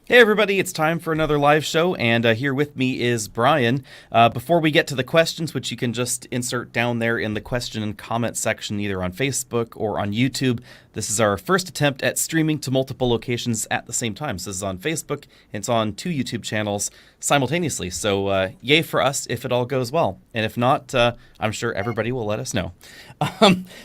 Hey everybody, it's time for another live show, and here with me is Brian. Before we get to the questions, which you can just insert down there in the question and comment section, either on Facebook or on YouTube, this is our first attempt at streaming to multiple locations at the same time. So this is on Facebook, and it's on 2 YouTube channels simultaneously. So yay for us if it all goes well. And if not, I'm sure everybody will let us know.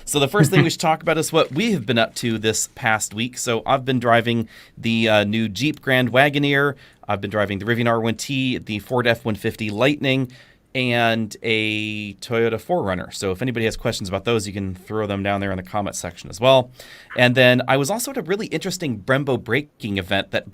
So the first thing we should talk about is what we have been up to this past week. So I've been driving the new Jeep Grand Wagoneer. I've been driving the Rivian R1T, the Ford F-150 Lightning, and a Toyota 4Runner. So if anybody has questions about those, you can throw them down there in the comment section as well. And then I was also at a really interesting Brembo braking event that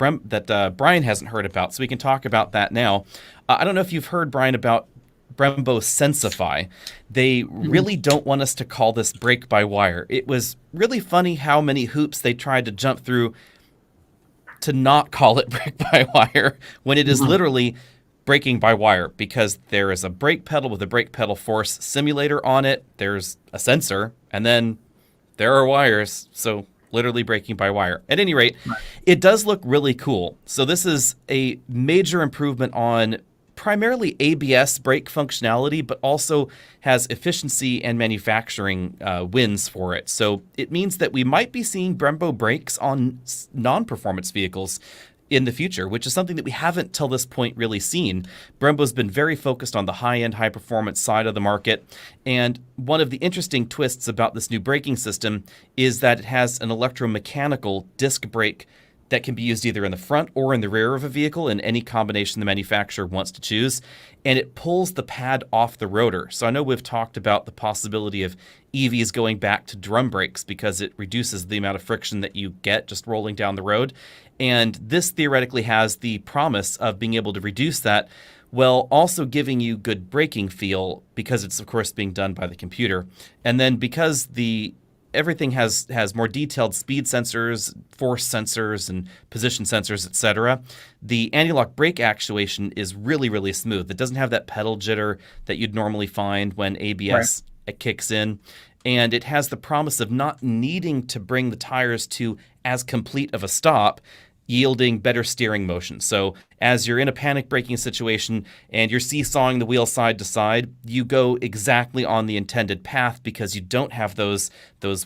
Brian hasn't heard about, so we can talk about that now. I don't know if you've heard, Brian, about Brembo Sensify. They really don't want us to call this brake-by-wire. It was really funny how many hoops they tried to jump through to not call it brake-by-wire when it is literally braking by wire, because there is a brake pedal with a brake pedal force simulator on it, there's a sensor, and then there are wires, so literally braking by wire. At any rate, it does look really cool. So this is a major improvement on primarily ABS brake functionality, but also has efficiency and manufacturing wins for it. So it means that we might be seeing Brembo brakes on non-performance vehicles in the future, which is something that we haven't till this point really seen. Brembo's been very focused on the high-end, high-performance side of the market, and one of the interesting twists about this new braking system is that it has an electromechanical disc brake that can be used either in the front or in the rear of a vehicle in any combination the manufacturer wants to choose, and it pulls the pad off the rotor. So I know we've talked about the possibility of EVs going back to drum brakes because it reduces the amount of friction that you get just rolling down the road. And this theoretically has the promise of being able to reduce that while also giving you good braking feel, because it's of course being done by the computer. And then because everything has more detailed speed sensors, force sensors, and position sensors, etc., the anti-lock brake actuation is really, really smooth. It doesn't have that pedal jitter that you'd normally find when ABS kicks in. And it has the promise of not needing to bring the tires to as complete of a stop, yielding better steering motion. So as you're in a panic braking situation and you're seesawing the wheel side to side, you go exactly on the intended path because you don't have those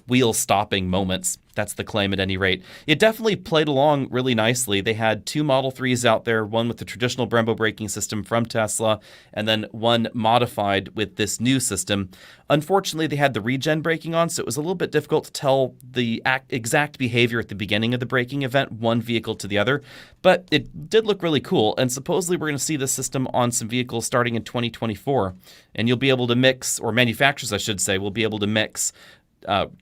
wheel stopping moments. That's the claim at any rate. It definitely played along really nicely. They had 2 Model 3s out there, one with the traditional Brembo braking system from Tesla, and then one modified with this new system. Unfortunately, they had the regen braking on, so it was a little bit difficult to tell the exact behavior at the beginning of the braking event, one vehicle to the other, but it did look really cool, and supposedly we're going to see this system on some vehicles starting in 2024, and you'll be able to mix, or manufacturers I should say, will be able to mix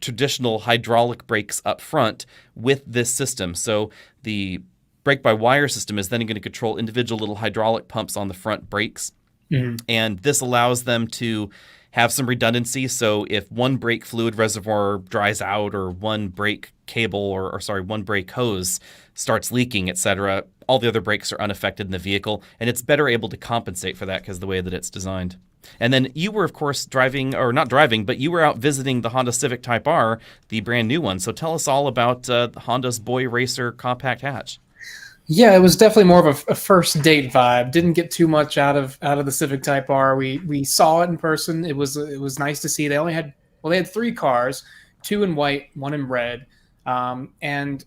traditional hydraulic brakes up front with this system. So the brake-by-wire system is then going to control individual little hydraulic pumps on the front brakes, and this allows them to have some redundancy. So if one brake fluid reservoir dries out, or one brake cable, or one brake hose starts leaking, etc., all the other brakes are unaffected in the vehicle, and it's better able to compensate for that because of the way that it's designed. And then you were, of course, driving, or not driving, but you were out visiting the Honda Civic Type R, the brand new one. So tell us all about Honda's Boy Racer compact hatch. Yeah, it was definitely more of a first date vibe. Didn't get too much out of the Civic Type R. We saw it in person. It was nice to see. They had 3 cars, 2 in white, 1 in red, and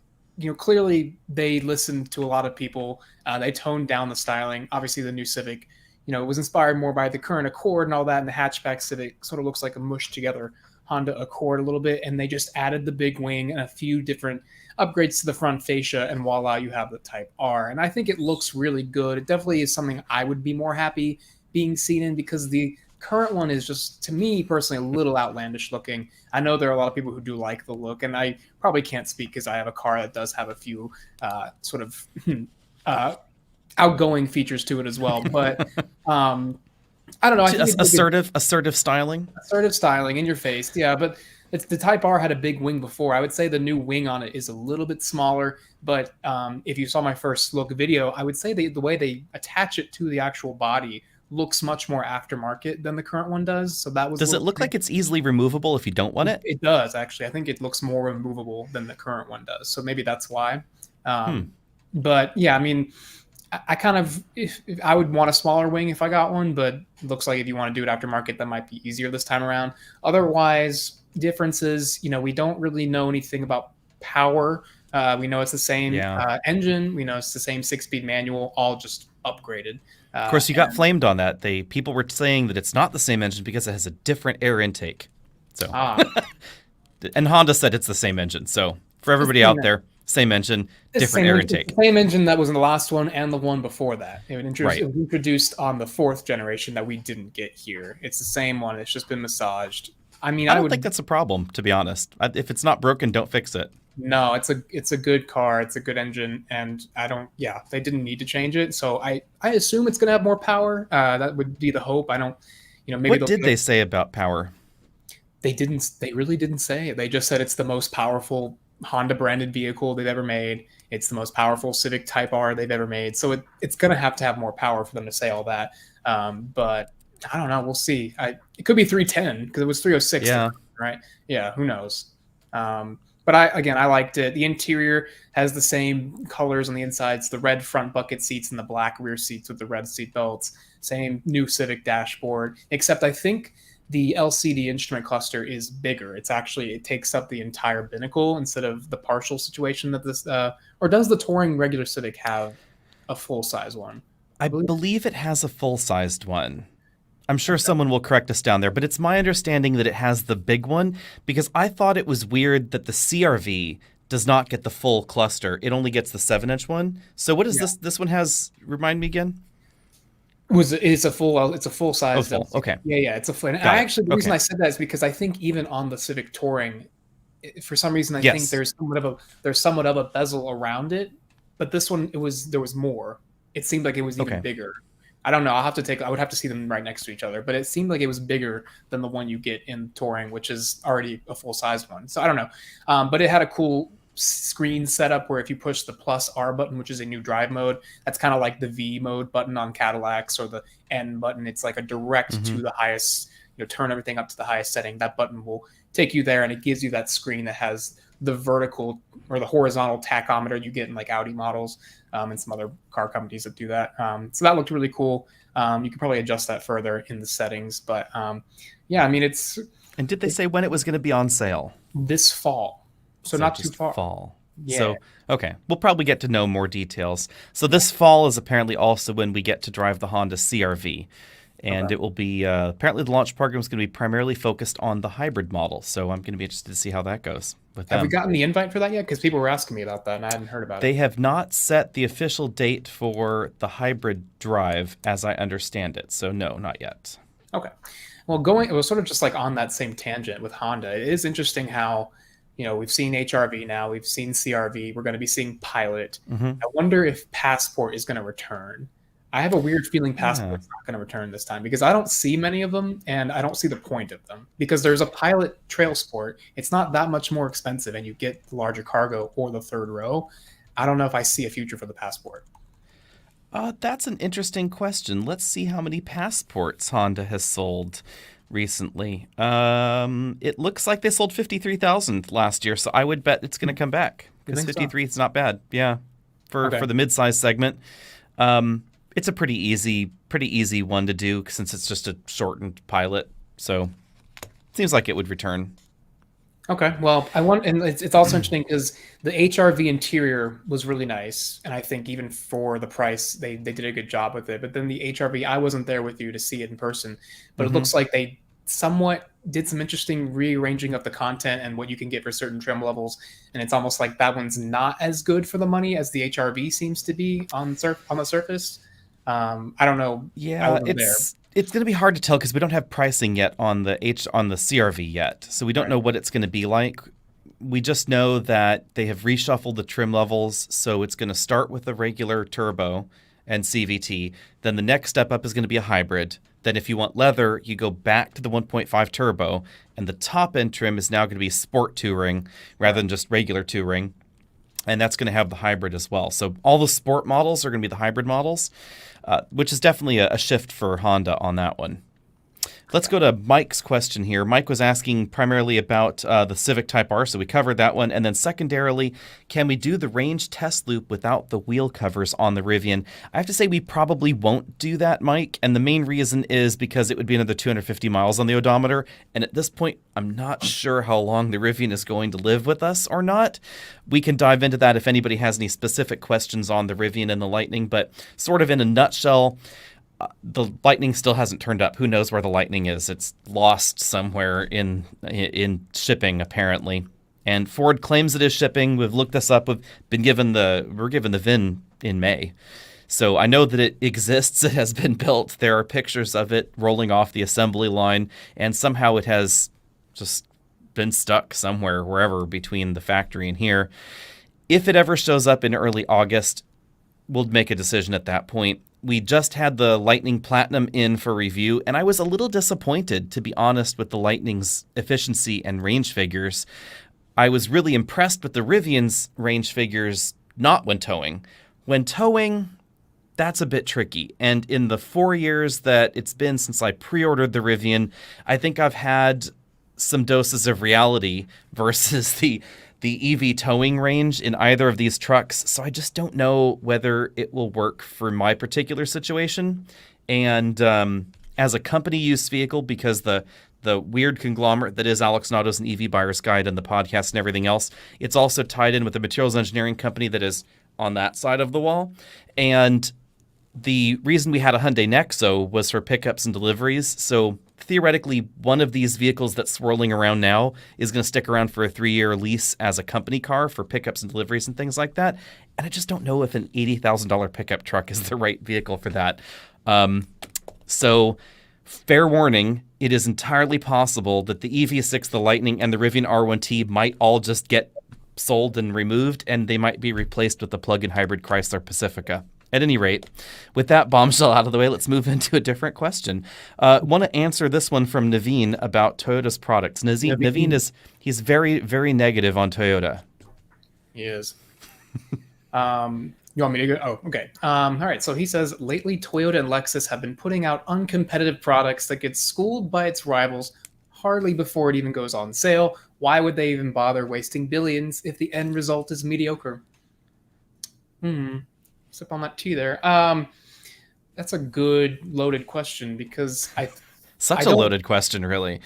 clearly they listened to a lot of people. They toned down the styling. Obviously, the new Civic, it was inspired more by the current Accord and all that, and the hatchback Civic sort of looks like a mushed together Honda Accord a little bit, and they just added the big wing and a few different upgrades to the front fascia, and voila, you have the Type R. And I think it looks really good. It definitely is something I would be more happy being seen in, because the current one is just, to me personally, a little outlandish looking. I know there are a lot of people who do like the look, and I probably can't speak because I have a car that does have a few sort of outgoing features to it as well. But I don't know. I think assertive styling. Assertive styling in your face, yeah. But the Type R had a big wing before. I would say the new wing on it is a little bit smaller. But if you saw my first look video, I would say the way they attach it to the actual body looks much more aftermarket than the current one does. So that was. Does it look like it's easily removable if you don't want it? It does, actually. I think it looks more removable than the current one does. So maybe that's why. But yeah, I mean, I kind of if I would want a smaller wing if I got one, but it looks like if you want to do it aftermarket, that might be easier this time around. Otherwise, differences, we don't really know anything about power. We know it's the same Yeah. engine. We know it's the same 6-speed manual, all just upgraded. Of course, you got flamed on that. People were saying that it's not the same engine because it has a different air intake. So, Ah, and Honda said it's the same engine. So for everybody out there, same engine, different air intake. It's the same engine that was in the last one and the one before that. It was Right. introduced on the 4th generation that we didn't get here. It's the same one. It's just been massaged. I mean, I don't think that's a problem, to be honest. If it's not broken, don't fix it. No, it's a good car. It's a good engine, and they didn't need to change it. So I assume it's going to have more power. That would be the hope. I don't, maybe. What did they say about power? They didn't. They really didn't say it. They just said it's the most powerful Honda branded vehicle they've ever made. It's the most powerful Civic Type R they've ever made. So it's going to have more power for them to say all that. But I don't know. We'll see. It could be 310 because it was 306. Yeah. Right. Yeah. Who knows? But I liked it. The interior has the same colors on the insides, the red front bucket seats and the black rear seats with the red seat belts. Same new Civic dashboard, except I think the LCD instrument cluster is bigger. It takes up the entire binnacle instead of the partial situation that this, or does the touring regular Civic have a full-size one? I believe it has a full-sized one. I'm sure someone will correct us down there, but it's my understanding that it has the big one because I thought it was weird that the CRV does not get the full cluster. It only gets the 7-inch one. So what is this? This one has, remind me again? It's a full size. Oh, full. Okay. Yeah, it's a full. The reason I said that is because I think even on the Civic Touring, for some reason I think there's somewhat of a bezel around it, but this one there was more. It seemed like it was even bigger. I don't know. I would have to see them right next to each other, but it seemed like it was bigger than the one you get in Touring, which is already a full-size one. So I don't know. But it had a cool screen setup where if you push the plus R button, which is a new drive mode, that's kind of like the V mode button on Cadillacs, or the N button. It's like a direct to the highest, turn everything up to the highest setting. That button will take you there, and it gives you that screen that has the vertical or the horizontal tachometer you get in like Audi models, and some other car companies that do that. So that looked really cool. You could probably adjust that further in the settings, but yeah, I mean, it's. And did they say when it was going to be on sale? This fall, so not too far. Fall. Yeah. So okay, we'll probably get to know more details. So this fall is apparently also when we get to drive the Honda CR-V. And it will be, apparently the launch program is going to be primarily focused on the hybrid model. So I'm going to be interested to see how that goes with them. Have we gotten the invite for that yet? Because people were asking me about that and I hadn't heard about it. They have not set the official date for the hybrid drive, as I understand it. So no, not yet. Okay. Well, it was sort of just like on that same tangent with Honda. It is interesting how, we've seen HRV now, we've seen CRV, we're going to be seeing Pilot. I wonder if Passport is going to return. I have a weird feeling Passport's not going to return this time because I don't see many of them and I don't see the point of them because there's a Pilot Trail Sport. It's not that much more expensive and you get the larger cargo or the third row. I don't know if I see a future for the Passport. That's an interesting question. Let's see how many Passports Honda has sold recently. It looks like they sold 53,000 last year, so I would bet it's going to come back because 53 is not bad. Yeah, for the mid-size segment. It's a pretty easy one to do since it's just a shortened Pilot. So it seems like it would return. Okay. Well, and it's also interesting because the HRV interior was really nice, and I think even for the price, they did a good job with it. But then the HRV, I wasn't there with you to see it in person, but it looks like they somewhat did some interesting rearranging of the content and what you can get for certain trim levels, and it's almost like that one's not as good for the money as the HRV seems to be on the surface. I don't know. Yeah, it's going to be hard to tell because we don't have pricing yet on the CRV yet, so we don't know what it's going to be like. We just know that they have reshuffled the trim levels, so it's going to start with a regular turbo and CVT. Then the next step up is going to be a hybrid. Then if you want leather, you go back to the 1.5 turbo, and the top end trim is now going to be sport touring rather than just regular touring. And that's going to have the hybrid as well. So all the sport models are going to be the hybrid models, which is definitely a shift for Honda on that one. Let's go to Mike's question here. Mike was asking primarily about the Civic Type R, so we covered that one. And then secondarily, can we do the range test loop without the wheel covers on the Rivian? I have to say we probably won't do that, Mike. And the main reason is because it would be another 250 miles on the odometer. And at this point, I'm not sure how long the Rivian is going to live with us or not. We can dive into that if anybody has any specific questions on the Rivian and the Lightning. But sort of in a nutshell, the Lightning still hasn't turned up. Who knows where the Lightning is? It's lost somewhere in shipping, apparently. And Ford claims it is shipping. We've looked this up. We're given the VIN in May. So I know that it exists. It has been built. There are pictures of it rolling off the assembly line, and somehow it has just been stuck somewhere, wherever between the factory and here. If it ever shows up in early August, we'll make a decision at that point. We just had the Lightning Platinum in for review, and I was a little disappointed, to be honest, with the Lightning's efficiency and range figures. I was really impressed with the Rivian's range figures, not when towing. When towing, that's a bit tricky. And in the 4 years that it's been since I pre-ordered the Rivian, I think I've had some doses of reality versus the EV towing range in either of these trucks. So I just don't know whether it will work for my particular situation. And as a company use vehicle, because the weird conglomerate that is Alex Notto's an EV Buyer's Guide and the podcast and everything else, it's also tied in with a materials engineering company that is on that side of the wall. And the reason we had a Hyundai Nexo was for pickups and deliveries. So theoretically, one of these vehicles that's swirling around now is going to stick around for a 3-year lease as a company car for pickups and deliveries and things like that. And I just don't know if an $80,000 pickup truck is the right vehicle for that. So fair warning, it is entirely possible that the EV6, the Lightning, and the Rivian R1T might all just get sold and removed, and they might be replaced with the plug-in hybrid Chrysler Pacifica. At any rate, with that bombshell out of the way, let's move into a different question. Want to answer this one from Naveen about Toyota's products. Naveen he's very, very negative on Toyota. He is. You want me to go? Oh, okay. All right. So he says, lately Toyota and Lexus have been putting out uncompetitive products that get schooled by its rivals hardly before it even goes on sale. Why would they even bother wasting billions if the end result is mediocre? Sip on that tea there. That's a good loaded question because Such a loaded question, really.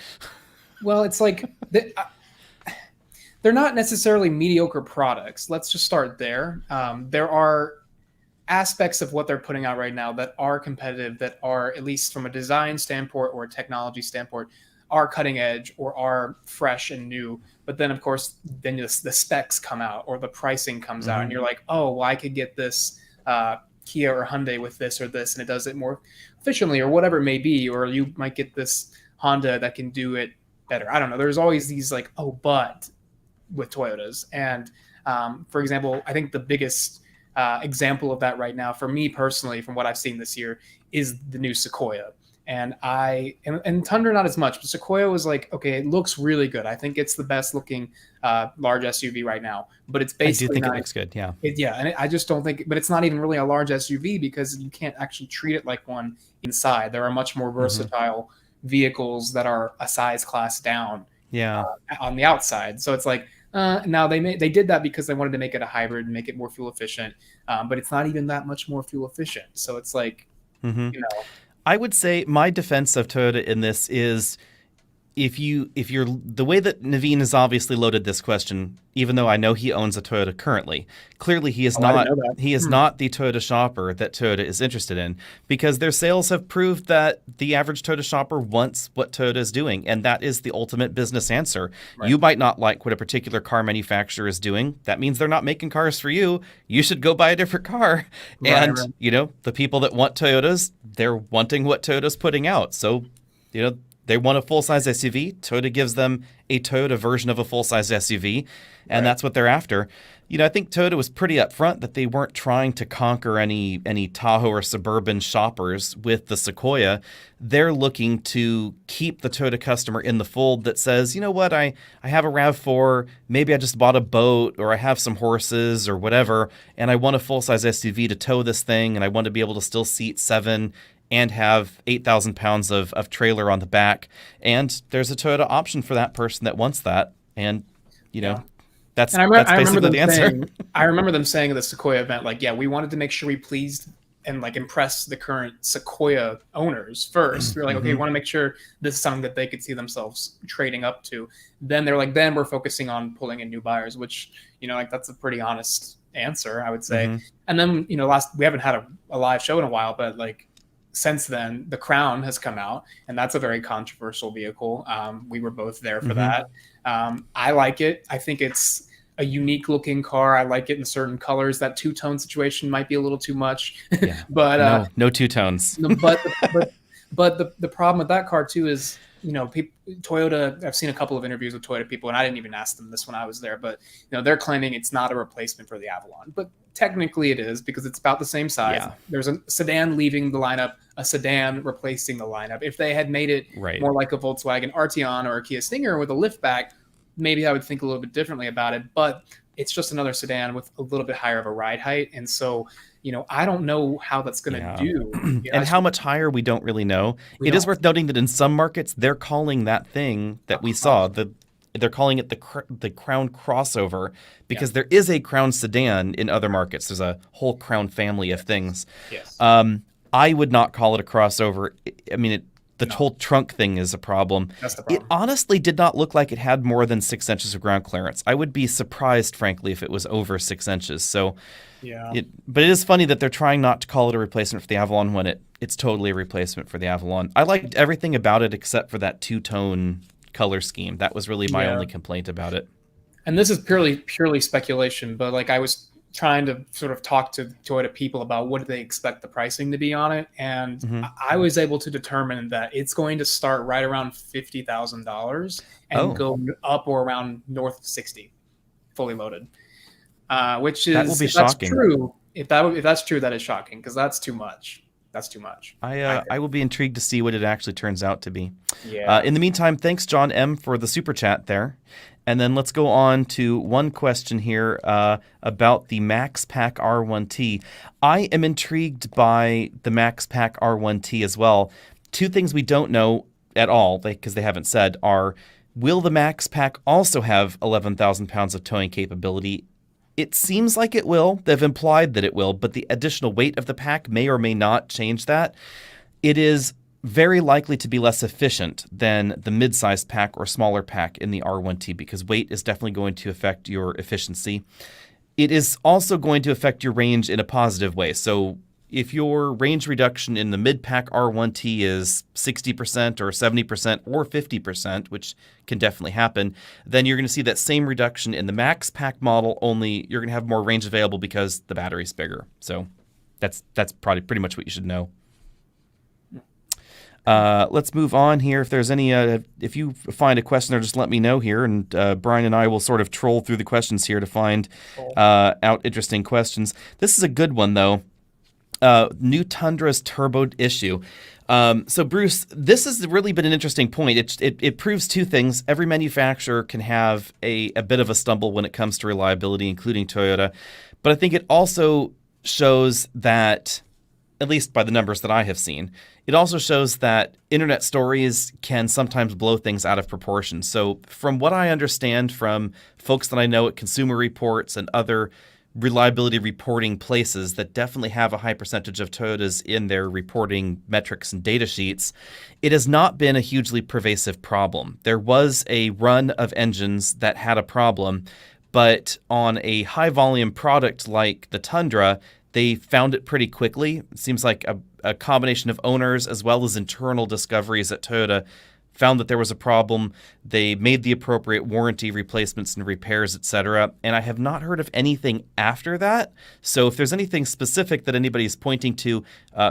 Well, it's like they're not necessarily mediocre products. Let's just start there. There are aspects of what they're putting out right now that are competitive, that are, at least from a design standpoint or a technology standpoint, are cutting edge or are fresh and new. But then, of course, then the specs come out or the pricing comes out, and you're like, oh, well, I could get this Kia or Hyundai with this or this, and it does it more efficiently or whatever it may be. Or you might get this Honda that can do it better. I don't know. There's always these like, oh, but with Toyotas. And for example, I think the biggest example of that right now for me personally, from what I've seen this year, is the new Sequoia. And and Tundra not as much, but Sequoia was like, okay, it looks really good. I think it's the best looking large SUV right now, but it's basically I do think it looks good. Yeah. And I just don't think, but it's not even really a large SUV because you can't actually treat it like one inside. There are much more versatile vehicles that are a size class down on the outside. So it's like, now they did that because they wanted to make it a hybrid and make it more fuel efficient. But it's not even that much more fuel efficient. So it's like, you know, I would say my defense of Toyota in this is if you're the way that Naveen has obviously loaded this question, even though I know he owns a Toyota currently, clearly he is not the Toyota shopper that Toyota is interested in, because their sales have proved that the average Toyota shopper wants what Toyota is doing, and that is the ultimate business answer. Right. You might not like what a particular car manufacturer is doing. That means they're not making cars for you. You should go buy a different car. Right. You know, the people that want Toyotas, they're wanting what Toyota's putting out. So, you know, they want a full-size SUV. Toyota gives them a Toyota version of a full-size SUV, and that's what they're after. You know, I think Toyota was pretty upfront that they weren't trying to conquer any Tahoe or Suburban shoppers with the Sequoia. They're looking to keep the Toyota customer in the fold that says, you know what, I have a RAV4, maybe I just bought a boat, or I have some horses or whatever, and I want a full-size SUV to tow this thing, and I want to be able to still seat 7, and have 8,000 pounds of trailer on the back. And there's a Toyota option for that person that wants that. And, that's basically the answer. I remember them saying at the Sequoia event, like, yeah, we wanted to make sure we pleased and like impress the current Sequoia owners first. We're like, okay, we want to make sure this is something that they could see themselves trading up to. Then they're like, then we're focusing on pulling in new buyers, which, like that's a pretty honest answer, I would say. And then, we haven't had a live show in a while, but like since then, the Crown has come out, and that's a very controversial vehicle. We were both there for that. I like it. I think it's a unique looking car. I like it in certain colors. That two-tone situation might be a little too much. Yeah. But no two tones. But the problem with that car too is, Toyota, I've seen a couple of interviews with Toyota people, and I didn't even ask them this when I was there, but they're claiming it's not a replacement for the Avalon. But technically it is, because it's about the same size. Yeah. There's a sedan leaving the lineup, a sedan replacing the lineup. If they had made it more like a Volkswagen Arteon or a Kia Stinger with a liftback, maybe I would think a little bit differently about it, but it's just another sedan with a little bit higher of a ride height. And so, I don't know how that's going to do. And how much higher, we don't really know. It is worth noting that in some markets, they're calling that thing that we saw, they're calling it the Crown crossover, because there is a Crown sedan in other markets. There's a whole Crown family of things. Yes. I would not call it a crossover. I mean, the whole trunk thing is a problem. That's the problem. It honestly did not look like it had more than 6 inches of ground clearance. I would be surprised, frankly, if it was over 6 inches. So, but it is funny that they're trying not to call it a replacement for the Avalon when it's totally a replacement for the Avalon. I liked everything about it except for that two-tone color scheme. That was really my only complaint about it. And this is purely speculation, but like I was trying to sort of talk to Toyota people about what do they expect the pricing to be on it, and I was able to determine that it's going to start right around $50,000 and go up or around north of 60, fully loaded. Which is, that will be shocking. If that's true, that is shocking, because that's too much. That's too much. I will be intrigued to see what it actually turns out to be. Yeah. In the meantime, thanks John M for the super chat there. And then let's go on to one question here about the Max Pack R1T. I am intrigued by the Max Pack R1T as well. Two things we don't know at all, because they haven't said, are, will the Max Pack also have 11,000 pounds of towing capability? It seems like it will. They've implied that it will, but the additional weight of the pack may or may not change that. It is very likely to be less efficient than the mid-sized pack or smaller pack in the R1T, because weight is definitely going to affect your efficiency. It is also going to affect your range in a positive way. So if your range reduction in the mid-pack R1T is 60% or 70% or 50%, which can definitely happen, then you're going to see that same reduction in the Max Pack model, only you're going to have more range available because the battery's bigger. So that's probably pretty much what you should know. Let's move on here. If there's any, if you find a question there, just let me know here, and Brian and I will sort of troll through the questions here to find out interesting questions. This is a good one, though. New Tundra's turbo issue. So, Bruce, this has really been an interesting point. It proves two things. Every manufacturer can have a bit of a stumble when it comes to reliability, including Toyota. But I think it also shows that, at least by the numbers that I have seen, it also shows that internet stories can sometimes blow things out of proportion. So from what I understand from folks that I know at Consumer Reports and other reliability reporting places that definitely have a high percentage of Toyotas in their reporting metrics and data sheets, it has not been a hugely pervasive problem. There was a run of engines that had a problem, but on a high volume product like the Tundra, they found it pretty quickly. It seems like a combination of owners as well as internal discoveries at Toyota found that there was a problem. They made the appropriate warranty replacements and repairs, etc. And I have not heard of anything after that. So if there's anything specific that anybody's pointing to,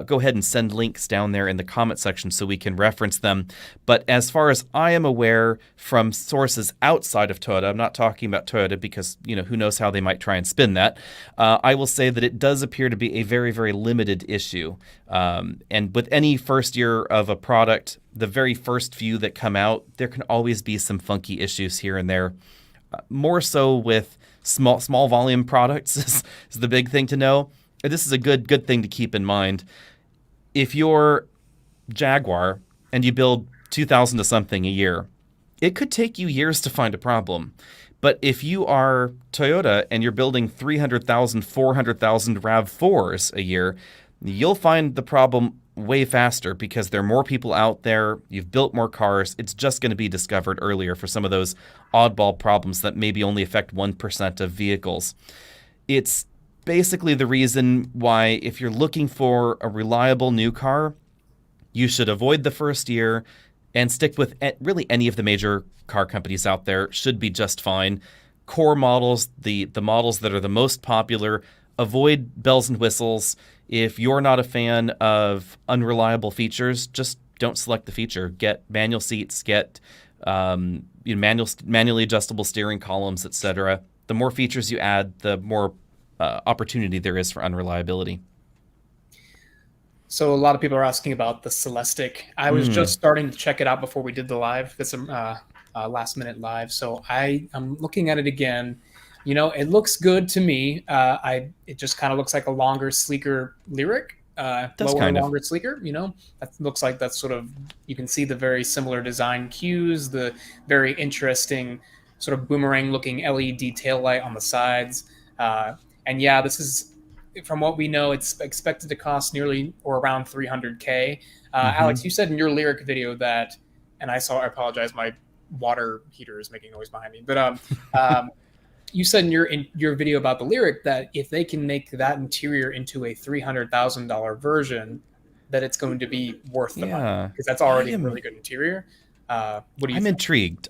go ahead and send links down there in the comment section so we can reference them. But as far as I am aware from sources outside of Toyota, I'm not talking about Toyota because, who knows how they might try and spin that. I will say that it does appear to be a very, very limited issue. And with any first year of a product, the very first few that come out, there can always be some funky issues here and there. More so with small volume products is the big thing to know. This is a good thing to keep in mind. if you're Jaguar and you build 2,000 to something a year, it could take you years to find a problem. But if you are Toyota and you're building 300,000, 400,000 RAV4s a year, you'll find the problem way faster because there are more people out there. You've built more cars. It's just going to be discovered earlier for some of those oddball problems that maybe only affect 1% of vehicles. It's basically the reason why, if you're looking for a reliable new car, you should avoid the first year and stick with really any of the major car companies out there. Should be just fine. Core models, the models that are the most popular, avoid bells and whistles. If you're not a fan of unreliable features, just don't select the feature. Get manual seats, get manually adjustable steering columns, etc. The more features you add, the more opportunity there is for unreliability. So a lot of people are asking about the Celestiq. I was just starting to check it out before we did the live. It's a last minute live. So I'm looking at it again. You know, it looks good to me. It just kind of looks like a longer, sleeker Lyric. Longer, sleeker. You know, that looks like that's sort of, you can see the very similar design cues, the very interesting sort of boomerang-looking LED tail light on the sides. And yeah, this is, from what we know, it's expected to cost nearly or around $300K. Alex, you said in your Lyric video that, and I apologize, my water heater is making noise behind me, but you said in your video about the Lyric that if they can make that interior into a $300,000 version, that it's going to be worth the money, because that's already a really good interior. What do you I'm think? intrigued.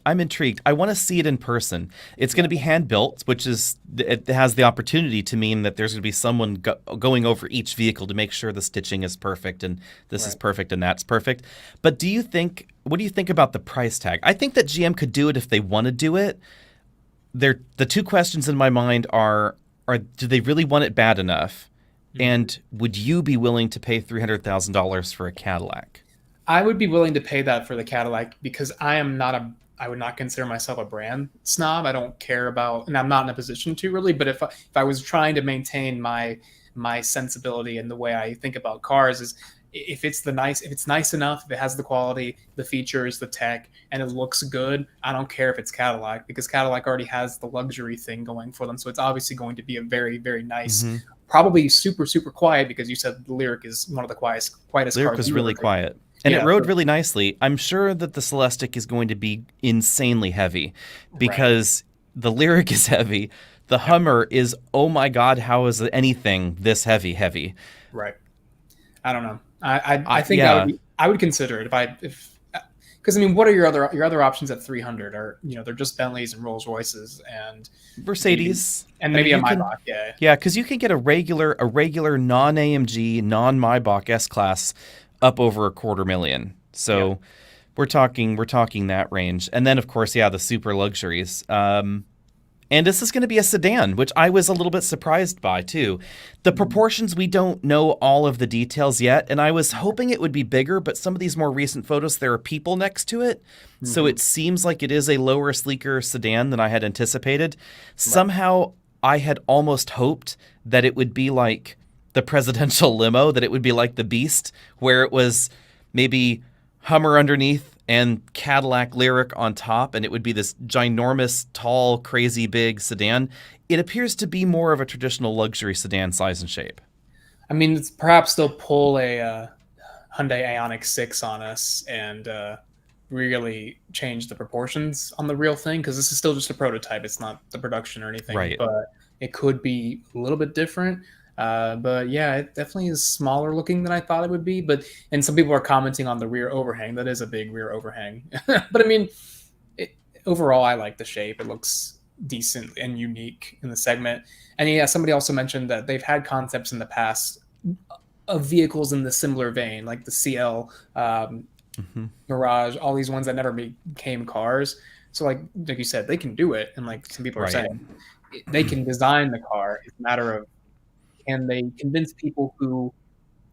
I want to see it in person. It's going to be hand built, which it has the opportunity to mean that there's going to be someone going over each vehicle to make sure the stitching is perfect and this is perfect and that's perfect. But what do you think about the price tag? I think that GM could do it if they want to do it. The two questions in my mind are do they really want it bad enough? And would you be willing to pay $300,000 for a Cadillac? I would be willing to pay that for the Cadillac, because I would not consider myself a brand snob. I don't care about, and I'm not in a position to really, but if I was trying to maintain my sensibility and the way I think about cars, is if it's nice enough, if it has the quality, the features, the tech, and it looks good, I don't care if it's Cadillac, because Cadillac already has the luxury thing going for them. So it's obviously going to be a very, very nice, probably super, super quiet, because you said the Lyric is one of the quietest Lyric cars. was really quiet. And it rode really nicely. I'm sure that the Celestiq is going to be insanely heavy, because the Lyric is heavy. The Hummer is, oh my God, how is anything this heavy? Right. I don't know. I think I would consider it because I mean, what are your other options at 300? Are, you know, they're just Bentleys and Rolls Royces and Mercedes maybe a Maybach. Yeah, because you can get a regular non-AMG, non-Maybach S-Class up over $250,000. So we're talking that range. And then, of course, the super luxuries. And this is going to be a sedan, which I was a little bit surprised by, too. The proportions, we don't know all of the details yet, and I was hoping it would be bigger, but some of these more recent photos, there are people next to it, so it seems like it is a lower, sleeker sedan than I had anticipated. Somehow, I had almost hoped that it would be like the presidential limo, that it would be like the Beast, where it was maybe Hummer underneath and Cadillac Lyric on top, and it would be this ginormous, tall, crazy big sedan. It appears to be more of a traditional luxury sedan size and shape. I mean, perhaps they'll pull a Hyundai Ioniq 6 on us and really change the proportions on the real thing, because this is still just a prototype. It's not the production or anything, but it could be a little bit different. But yeah, it definitely is smaller looking than I thought it would be. And some people are commenting on the rear overhang. That is a big rear overhang. But I mean, overall, I like the shape. It looks decent and unique in the segment. And yeah, somebody also mentioned that they've had concepts in the past of vehicles in the similar vein, like the CL, Mirage, all these ones that never became cars. So like you said, they can do it. And like some people are saying, they can design the car. It's a matter of, can they convince people who,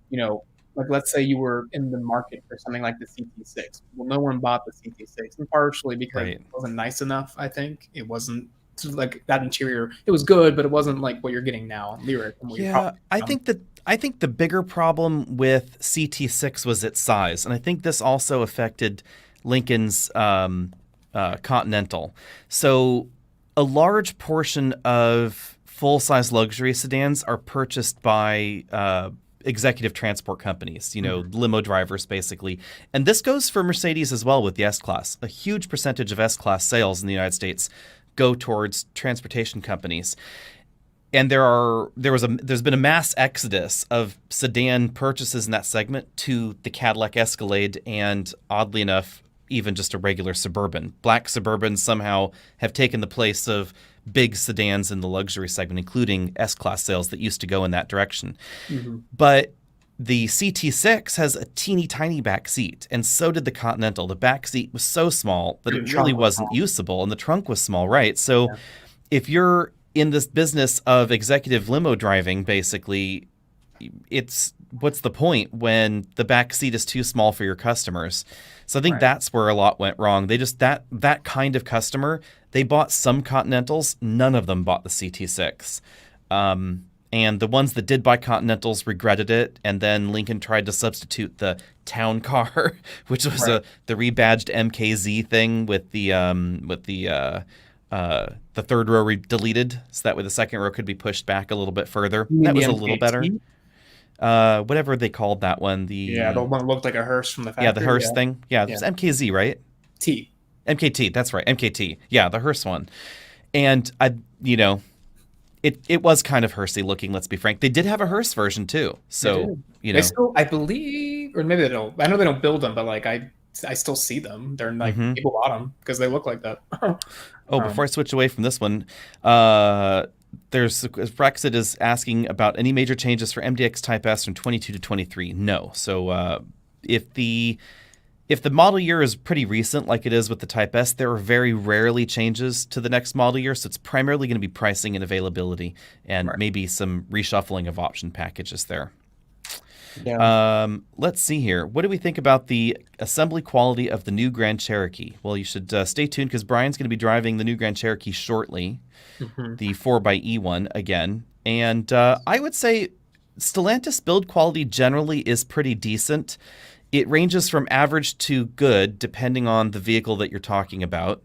you know, like let's say you were in the market for something like the CT6. Well, no one bought the CT6, and partially because it wasn't nice enough. I think it wasn't like that interior. It was good, but it wasn't like what you're getting now on Lyric. I think I think the bigger problem with CT6 was its size, and I think this also affected Lincoln's Continental. So a large portion of full-size luxury sedans are purchased by executive transport companies, limo drivers basically. And this goes for Mercedes as well with the S-Class. A huge percentage of S-Class sales in the United States go towards transportation companies. And there's been a mass exodus of sedan purchases in that segment to the Cadillac Escalade and, oddly enough, even just a regular Suburban. Black Suburbans somehow have taken the place of big sedans in the luxury segment, including S-Class sales that used to go in that direction. Mm-hmm. But the CT6 has a teeny tiny back seat, and so did the Continental. The back seat was so small that it really wasn't usable, and the trunk was small, right? So if you're in this business of executive limo driving, basically, what's the point when the back seat is too small for your customers? So I think that's where a lot went wrong. They just that kind of customer, they bought some Continentals, none of them bought the CT6. And the ones that did buy Continentals regretted it, and then Lincoln tried to substitute the town car, which was the rebadged MKZ thing with the third row deleted, so that way the second row could be pushed back a little bit further. That was a little better. Whatever they called that one. The one that looked like a hearse from the factory. Yeah, the hearse thing. Yeah, it was MKZ, right? MKT, that's right, MKT. Yeah, the hearse one. And it was kind of hearsey looking, let's be frank. They did have a hearse version too. So, They still, I believe, or maybe they don't. I know they don't build them, but like I still see them. They're like people bought them because they look like that. Before I switch away from this one, Brexit is asking about any major changes for MDX Type S from 22 to 23. No. So if the model year is pretty recent, like it is with the Type S, there are very rarely changes to the next model year. So it's primarily going to be pricing and availability, and maybe some reshuffling of option packages there. Yeah. Let's see here. What do we think about the assembly quality of the new Grand Cherokee? Well, you should stay tuned because Brian's going to be driving the new Grand Cherokee shortly, the 4xe one again. And I would say Stellantis build quality generally is pretty decent. It ranges from average to good depending on the vehicle that you're talking about.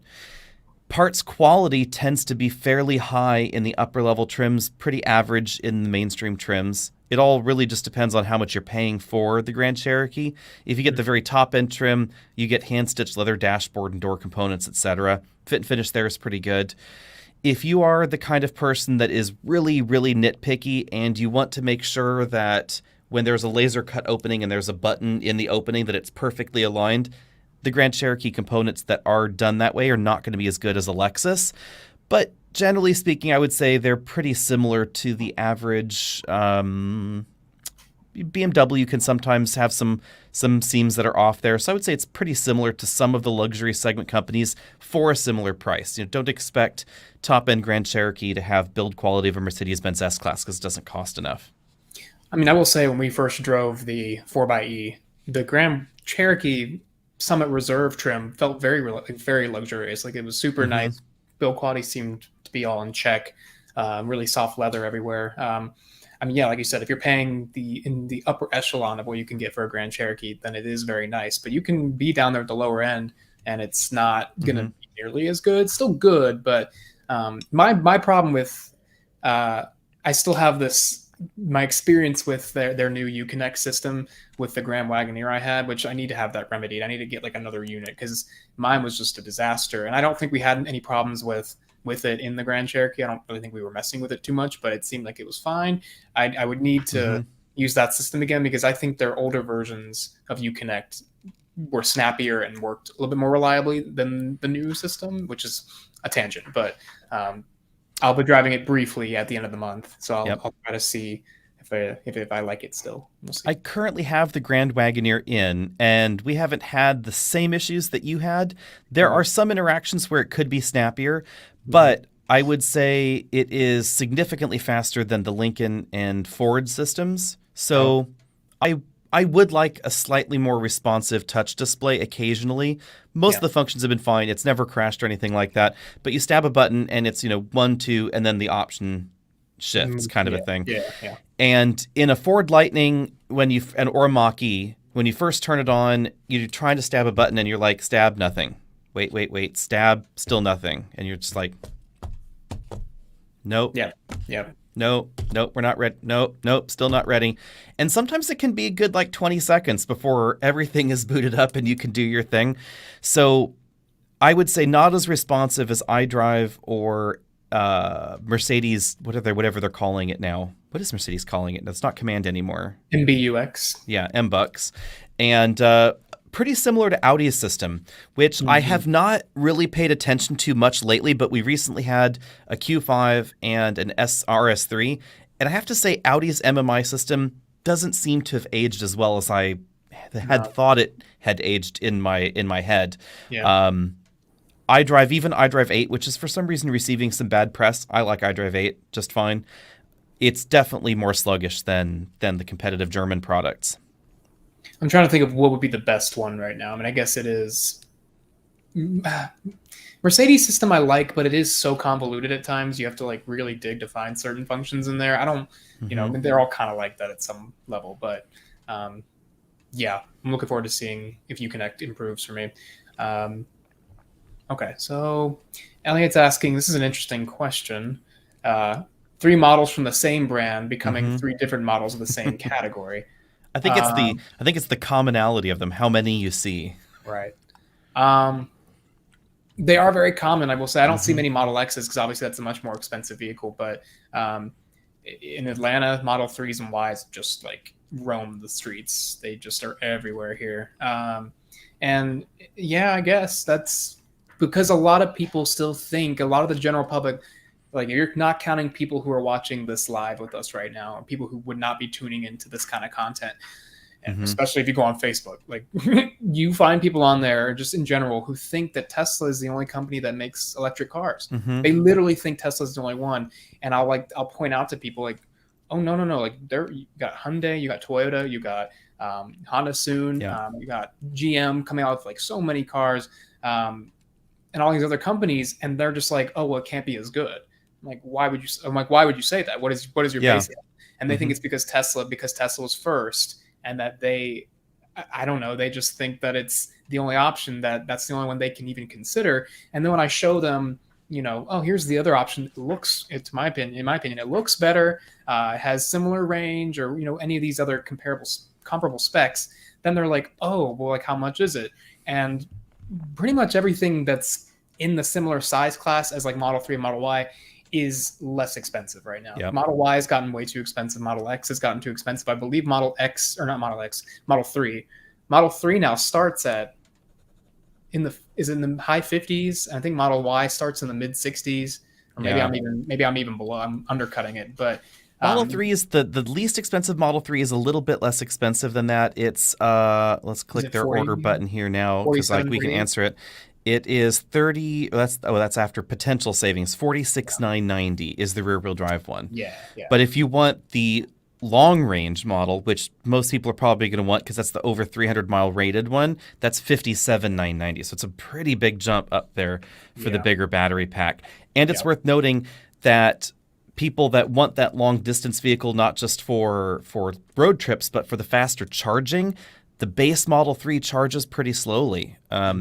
Parts quality tends to be fairly high in the upper level trims, pretty average in the mainstream trims. It all really just depends on how much you're paying for the Grand Cherokee. If you get the very top end trim, you get hand-stitched leather dashboard and door components, etc. Fit and finish there is pretty good. If you are the kind of person that is really, really nitpicky and you want to make sure that when there's a laser cut opening and there's a button in the opening that it's perfectly aligned, the Grand Cherokee components that are done that way are not going to be as good as a Lexus. But generally speaking, I would say they're pretty similar to the average. BMW can sometimes have some seams that are off there. So I would say it's pretty similar to some of the luxury segment companies for a similar price. Don't expect top-end Grand Cherokee to have build quality of a Mercedes-Benz S-Class because it doesn't cost enough. I mean, I will say when we first drove the 4xe, the Grand Cherokee Summit Reserve trim felt very luxurious. Like it was super nice. Build quality seemed to be all in check. Really soft leather everywhere. I mean, yeah, like you said, if you're paying in the upper echelon of what you can get for a Grand Cherokee, then it is very nice. But you can be down there at the lower end, and it's not going to be nearly as good. It's still good, but my problem with I still have my experience with their new Uconnect system with the Grand Wagoneer I had, which I need to have that remedied. I need to get like another unit because mine was just a disaster, and I don't think we had any problems with it in the Grand Cherokee. I don't really think we were messing with it too much, but it seemed like it was fine. I would need to use that system again because I think their older versions of Uconnect were snappier and worked a little bit more reliably than the new system, which is a tangent, but I'll be driving it briefly at the end of the month, so I'll try to see if I like it still. We'll see. I currently have the Grand Wagoneer in, and we haven't had the same issues that you had. There are some interactions where it could be snappier, but I would say it is significantly faster than the Lincoln and Ford systems. So I would like a slightly more responsive touch display occasionally. Most of the functions have been fine. It's never crashed or anything like that. But you stab a button and it's 1, 2, and then the option shifts kind of a thing. Yeah. And in a Ford Lightning, or a Mach-E, when you first turn it on, you're trying to stab a button and you're like, stab, nothing. Wait, stab, still nothing. And you're just like, nope. Yeah. Nope, we're not ready. Nope, still not ready. And sometimes it can be a good 20 seconds before everything is booted up and you can do your thing. So I would say not as responsive as iDrive or Mercedes, whatever they're calling it now. What is Mercedes calling it? It's not Command anymore. MBUX. Yeah, MBUX. And pretty similar to Audi's system, which I have not really paid attention to much lately, but we recently had a Q5 and an RS3. And I have to say Audi's MMI system doesn't seem to have aged as well as I had thought it had aged in my head. Yeah. iDrive 8, which is for some reason receiving some bad press. I like iDrive 8 just fine. It's definitely more sluggish than the competitive German products. I'm trying to think of what would be the best one right now. I mean, I guess it is Mercedes system I like, but it is so convoluted at times. You have to really dig to find certain functions in there. I don't, I mean, they're all kind of like that at some level, but yeah, I'm looking forward to seeing if Uconnect improves for me. Okay, so Elliot's asking, this is an interesting question. 3 models from the same brand becoming 3 different models of the same category. I think it's the commonality of them, how many you see. Right. They are very common, I will say. I don't see many Model X's because obviously that's a much more expensive vehicle, but in Atlanta, Model 3s and Ys just roam the streets. They just are everywhere here. And yeah, I guess that's because a lot of people still think, a lot of the general public, if you're not counting people who are watching this live with us right now, or people who would not be tuning into this kind of content, and especially if you go on Facebook, you find people on there just in general who think that Tesla is the only company that makes electric cars. They literally think Tesla is the only one. And I'll point out to people oh, no. You got Hyundai, you got Toyota, you got Honda soon, you got GM coming out with so many cars, and all these other companies, and they're just oh, well, it can't be as good. Why would you say that? What is your basis? And they think it's because Tesla was first, and that I don't know, they just think that it's the only option, that's the only one they can even consider. And then when I show them, oh, here's the other option, in my opinion, it looks better, it has similar range, or any of these other comparable specs, then they're like, oh, well, how much is it? And pretty much everything that's in the similar size class as Model 3 and Model Y is less expensive right now. Yep. Model Y has gotten way too expensive. Model X has gotten too expensive. I believe Model 3 now starts in the high 50s. I think Model Y starts in the mid 60s. Or maybe I'm even below. I'm undercutting it, but Model 3 is the least expensive. Model 3 is a little bit less expensive than that. It's let's click their 40, order button here now because we can answer it. It is 30. That's after potential savings. 46,990 is the rear wheel drive one. Yeah. But if you want the long range model, which most people are probably going to want because that's the over 300 mile rated one, that's 57,990. So it's a pretty big jump up there for the bigger battery pack. And it's worth noting that people that want that long distance vehicle, not just for road trips, but for the faster charging, the base Model 3 charges pretty slowly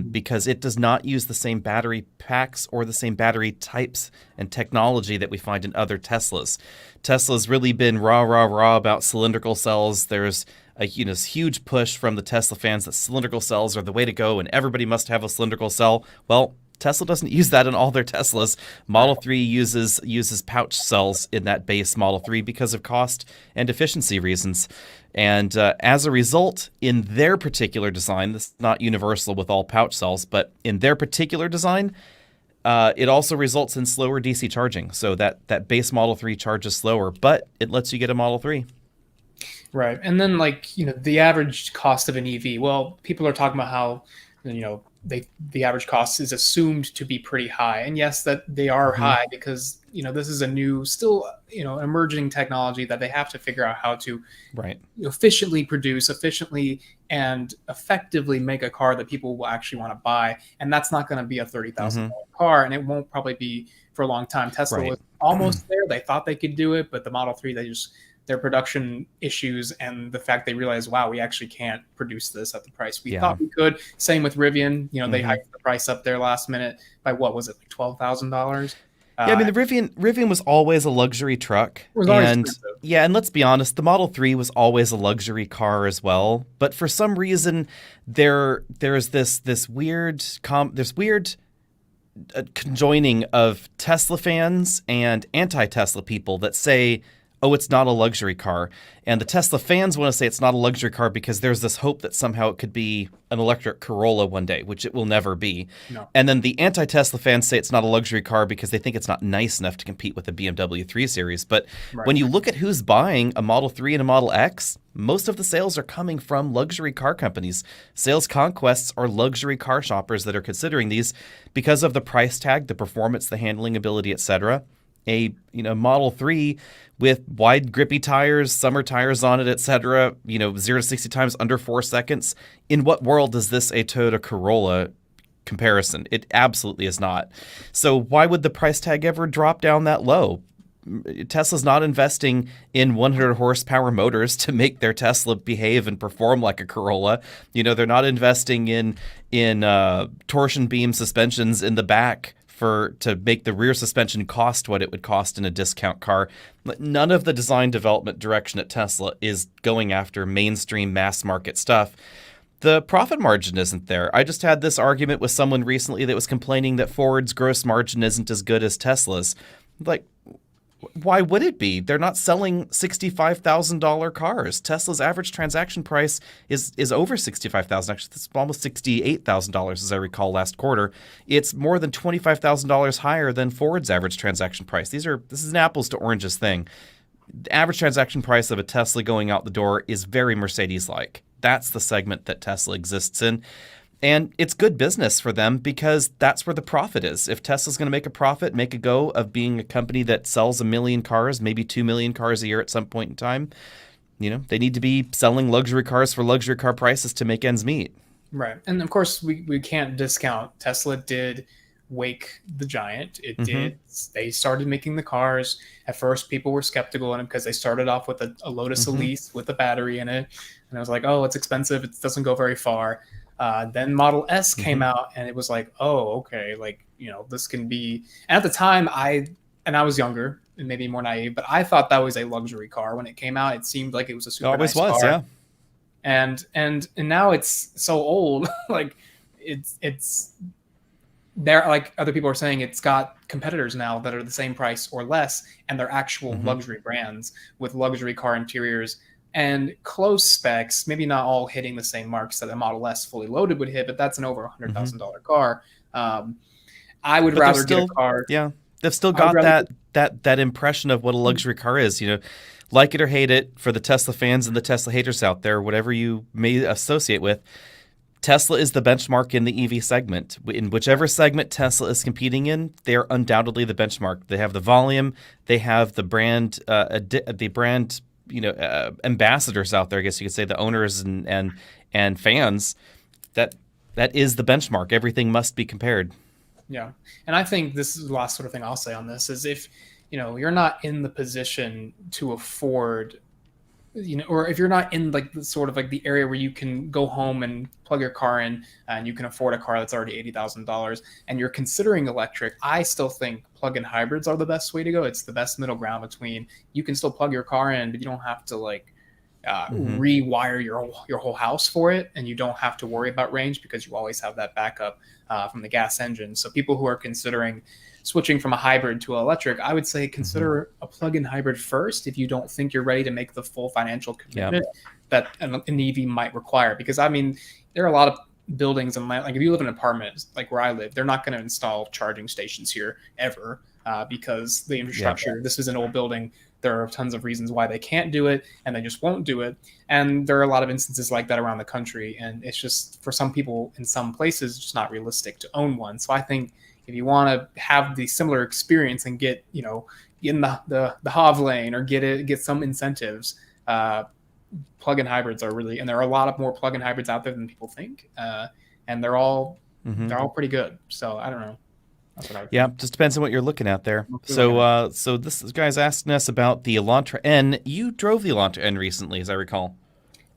because it does not use the same battery packs or the same battery types and technology that we find in other Teslas. Tesla's really been rah about cylindrical cells. There's a huge push from the Tesla fans that cylindrical cells are the way to go and everybody must have a cylindrical cell. Well, Tesla doesn't use that in all their Teslas. Model 3 uses pouch cells in that base Model 3 because of cost and efficiency reasons. And as a result, in their particular design, this is not universal with all pouch cells, but in their particular design, it also results in slower DC charging. So that base Model 3 charges slower, but it lets you get a Model 3. Right. And then the average cost of an EV, well, people are talking about how, the average cost is assumed to be pretty high. And yes, that they are high because, this is a new, still, emerging technology that they have to figure out how to efficiently produce, and effectively make a car that people will actually want to buy. And that's not going to be a $30,000 car, and it won't probably be for a long time. Tesla almost there. They thought they could do it, but the Model 3, their production issues and the fact they realized, wow, we actually can't produce this at the price we thought we could. Same with Rivian. They hiked the price up there last minute by, what was it, like $12,000? Yeah, I mean, the Rivian was always a luxury truck. It was always And expensive. yeah, and let's be honest, the Model 3 was always a luxury car as well. But for some reason, there's this weird conjoining of Tesla fans and anti-Tesla people that say, oh, it's not a luxury car. And the Tesla fans want to say it's not a luxury car because there's this hope that somehow it could be an electric Corolla one day, which it will never be. No. And then the anti-Tesla fans say it's not a luxury car because they think it's not nice enough to compete with the BMW 3 Series. But when you look at who's buying a Model 3 and a Model X, most of the sales are coming from luxury car companies. Sales conquests are luxury car shoppers that are considering these because of the price tag, the performance, the handling ability, etc. A Model 3 with wide grippy tires, summer tires on it, etc., 0 to 60 times under 4 seconds. In what world is this a Toyota Corolla comparison? It absolutely is not. So why would the price tag ever drop down that low? Tesla's not investing in 100 horsepower motors to make their Tesla behave and perform like a Corolla. They're not investing in torsion beam suspensions in the back to make the rear suspension cost what it would cost in a discount car. None of the design development direction at Tesla is going after mainstream mass market stuff. The profit margin isn't there. I just had this argument with someone recently that was complaining that Ford's gross margin isn't as good as Tesla's. Like, why would it be? They're not selling $65,000 cars. Tesla's average transaction price is over $65,000. Actually, it's almost $68,000, as I recall last quarter. It's more than $25,000 higher than Ford's average transaction price. This is an apples to oranges thing. The average transaction price of a Tesla going out the door is very Mercedes-like. That's the segment that Tesla exists in. And it's good business for them because that's where the profit is. If Tesla's going to make a profit, make a go of being a company that sells 1 million cars, maybe 2 million cars a year at some point in time, they need to be selling luxury cars for luxury car prices to make ends meet. Right. And of course, we can't discount Tesla did wake the giant. It did. They started making the cars. At first, people were skeptical in them because they started off with a Lotus Elise with a battery in it. And I was like, oh, it's expensive. It doesn't go very far. Then Model S came out, and it was like, oh, okay, this can be. And at the time, I was younger and maybe more naive, but I thought that was a luxury car when it came out. It seemed like it was a super nice car. Yeah. And now it's so old, like it's there. Like other people are saying, it's got competitors now that are the same price or less, and they're actual luxury brands with luxury car interiors and close specs, maybe not all hitting the same marks that a Model S fully loaded would hit, but that's an over $100,000 car. I would rather get a car. Yeah, they've still got that impression of what a luxury car is. Like it or hate it, for the Tesla fans and the Tesla haters out there, whatever you may associate with, Tesla is the benchmark in the EV segment. In whichever segment Tesla is competing in, they are undoubtedly the benchmark. They have the volume, they have the brand, ambassadors out there, I guess you could say, the owners and fans. That is the benchmark. Everything must be compared. Yeah. And I think this is the last sort of thing I'll say on this is if, you're not in the position to afford, or if you're not in like the sort of like the area where you can go home and plug your car in and you can afford a car that's already $80,000 and you're considering electric, I still think plug-in hybrids are the best way to go. It's the best middle ground between you can still plug your car in, but you don't have to rewire your whole house for it, and you don't have to worry about range because you always have that backup from the gas engine. So people who are considering switching from a hybrid to an electric, I would say consider a plug-in hybrid first if you don't think you're ready to make the full financial commitment that an EV might require. Because I mean, there are a lot of buildings and land, like if you live in an apartment like where I live, they're not going to install charging stations here ever because the infrastructure. This is an old building. There are tons of reasons why they can't do it, and they just won't do it. And there are a lot of instances like that around the country, and it's just for some people in some places just not realistic to own one. So I think if you want to have the similar experience and get in the HOV lane or get some incentives, plug-in hybrids are really, and there are a lot of more plug-in hybrids out there than people think, and they're all pretty good. So I don't know. That's what I Yeah, think. just depends on what you're looking at there. Mostly looking at- So this guy's asking us about the Elantra N. You drove the Elantra N recently, as I recall.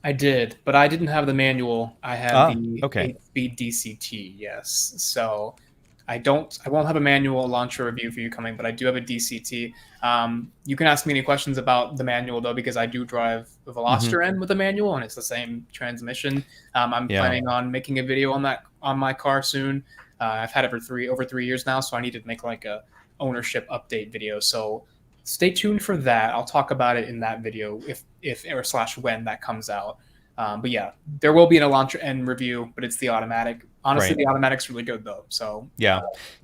I did, but I didn't have the manual. I had Ah, the okay. 8-speed DCT. Yes, so I won't have a manual Elantra review for you coming, but I do have a DCT. You can ask me any questions about the manual though, because I do drive the Hmm. Veloster N with a manual, and it's the same transmission. I'm Yeah. planning on making a video on that on my car soon. I've had it for over 3 years now, so I need to make like a ownership update video. So stay tuned for that. I'll talk about it in that video if or slash when that comes out. But yeah, there will be an Elantra N review, but it's the automatic. Honestly, Right. the automatic's really good though. So Yeah.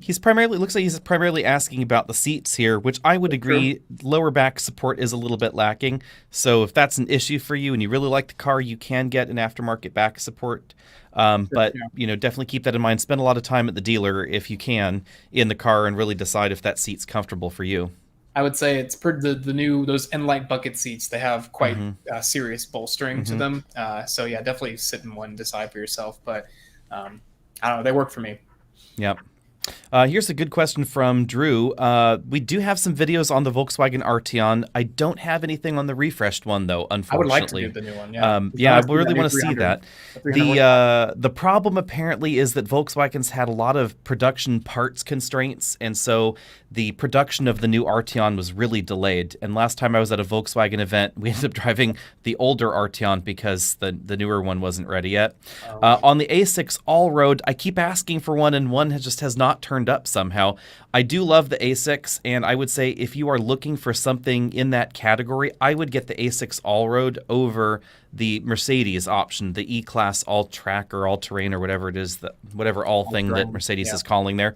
Looks like he's primarily asking about the seats here, which I would true. agree lower back support is a little bit lacking. So if that's an issue for you and you really like the car, you can get an aftermarket back support. But Yeah. definitely keep that in mind. Spend a lot of time at the dealer if you can in the car and really decide if that seat's comfortable for you. I would say it's the new those N-Light bucket seats. They have quite Hmm. serious bolstering to Hmm. them. So yeah, definitely sit in one, decide for yourself. But I don't know, they work for me. Yep. Here's a good question from Drew. We do have some videos on the Volkswagen Arteon. I don't have anything on the refreshed one, though, I would like to unfortunately. do the new one. Yeah, Yeah, I really want to see that. The 300 The problem apparently is that Volkswagen's had a lot of production parts constraints, and so the production of the new Arteon was really delayed. And last time I was at a Volkswagen event, we ended up driving the older Arteon because the newer one wasn't ready yet. On the A6 all-road, I keep asking for one, and one has not turned up somehow. I do love the A6, and I would say if you are looking for something in that category, I would get the A6 all-road over the Mercedes option, the E-Class all-track or all-terrain or whatever it is, whatever all-thing that Mercedes is calling there.